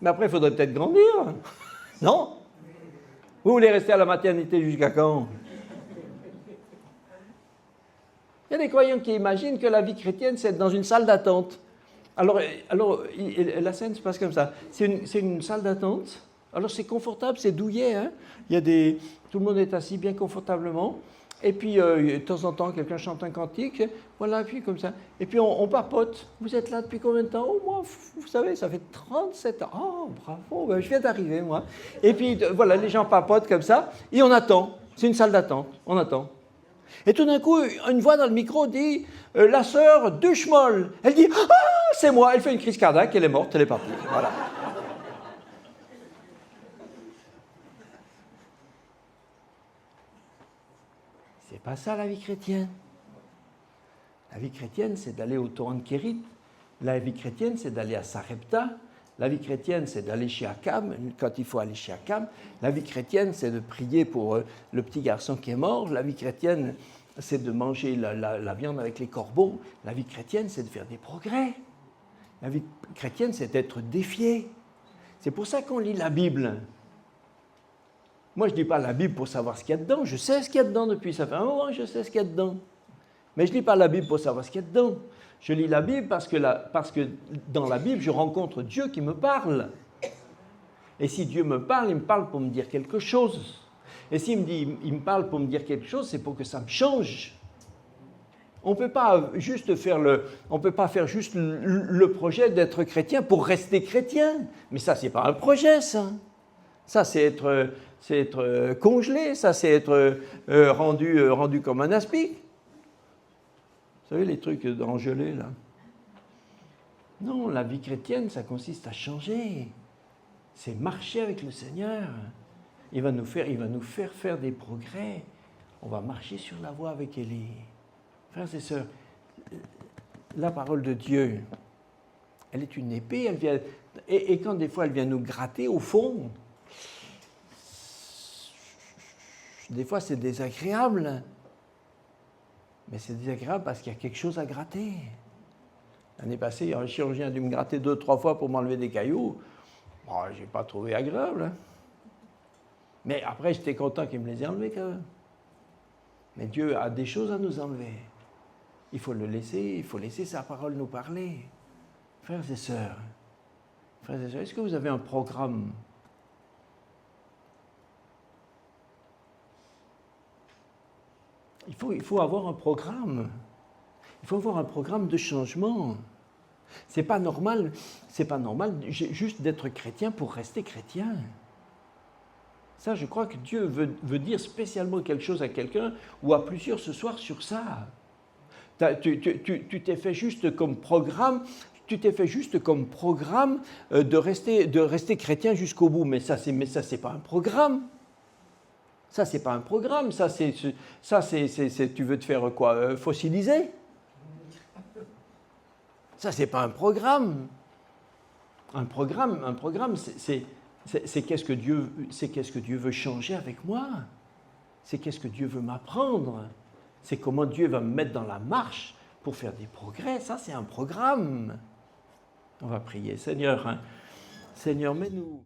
Mais après, il faudrait peut-être grandir. Non? Vous voulez rester à la maternité jusqu'à quand? Il y a des croyants qui imaginent que la vie chrétienne, c'est être dans une salle d'attente. Alors la scène se passe comme ça. C'est une salle d'attente. Alors c'est confortable, c'est douillet. Hein? Tout le monde est assis bien confortablement. Et puis, de temps en temps, quelqu'un chante un cantique. Voilà, puis comme ça. Et puis, on papote. Vous êtes là depuis combien de temps? Oh, moi, vous savez, ça fait 37 ans. Oh, bravo, ben, je viens d'arriver, moi. Et puis, voilà, les gens papotent comme ça. Et on attend. C'est une salle d'attente. On attend. Et tout d'un coup, une voix dans le micro dit la sœur Duchemol. Elle dit ah, c'est moi. Elle fait une crise cardiaque, elle est morte, elle est partie. Voilà. C'est pas ça la vie chrétienne. La vie chrétienne, c'est d'aller au torrent de Kérit. La vie chrétienne, c'est d'aller à Sarepta. La vie chrétienne, c'est d'aller chez Akam, quand il faut aller chez Akam. La vie chrétienne, c'est de prier pour le petit garçon qui est mort. La vie chrétienne, c'est de manger la viande avec les corbeaux. La vie chrétienne, c'est de faire des progrès. La vie chrétienne, c'est d'être défié. C'est pour ça qu'on lit la Bible. Moi, je ne lis pas la Bible pour savoir ce qu'il y a dedans. Je sais ce qu'il y a dedans depuis, ça fait un moment, je sais ce qu'il y a dedans. Mais je ne lis pas la Bible pour savoir ce qu'il y a dedans. Je lis la Bible parce que dans la Bible, je rencontre Dieu qui me parle. Et si Dieu me parle, il me parle pour me dire quelque chose. Et s'il me parle pour me dire quelque chose, c'est pour que ça me change. On ne peut pas faire juste le projet d'être chrétien pour rester chrétien. Mais ça, ce n'est pas un projet, ça. Ça, c'est être congelé, ça, c'est être rendu comme un aspic. Vous savez, les trucs d'engelés, là. Non, la vie chrétienne, ça consiste à changer. C'est marcher avec le Seigneur. Il va nous faire des progrès. On va marcher sur la voie avec Élie. Frères et sœurs, la parole de Dieu, elle est une épée, elle vient, et quand des fois elle vient nous gratter au fond, des fois c'est désagréable, mais c'est désagréable parce qu'il y a quelque chose à gratter. L'année passée, un chirurgien a dû me gratter 2-3 fois pour m'enlever des cailloux. Bon, je n'ai pas trouvé agréable. Hein. Mais après, j'étais content qu'il me les ait enlevés quand même. Mais Dieu a des choses à nous enlever. Il faut le laisser, il faut laisser sa parole nous parler. Frères et sœurs, est-ce que vous avez un programme? Il faut avoir un programme. Il faut avoir un programme de changement. C'est pas normal juste d'être chrétien pour rester chrétien. Ça, je crois que Dieu veut dire spécialement quelque chose à quelqu'un ou à plusieurs ce soir sur ça. Tu t'es fait juste comme programme, de rester chrétien jusqu'au bout. Mais ça, c'est pas un programme. Ça, c'est pas un programme. Ça, tu veux te faire quoi? Fossiliser? Ça, c'est pas un programme. Un programme, c'est qu'est-ce que Dieu veut changer avec moi. C'est qu'est-ce que Dieu veut m'apprendre. C'est comment Dieu va me mettre dans la marche pour faire des progrès. Ça, c'est un programme. On va prier. Seigneur, mets-nous...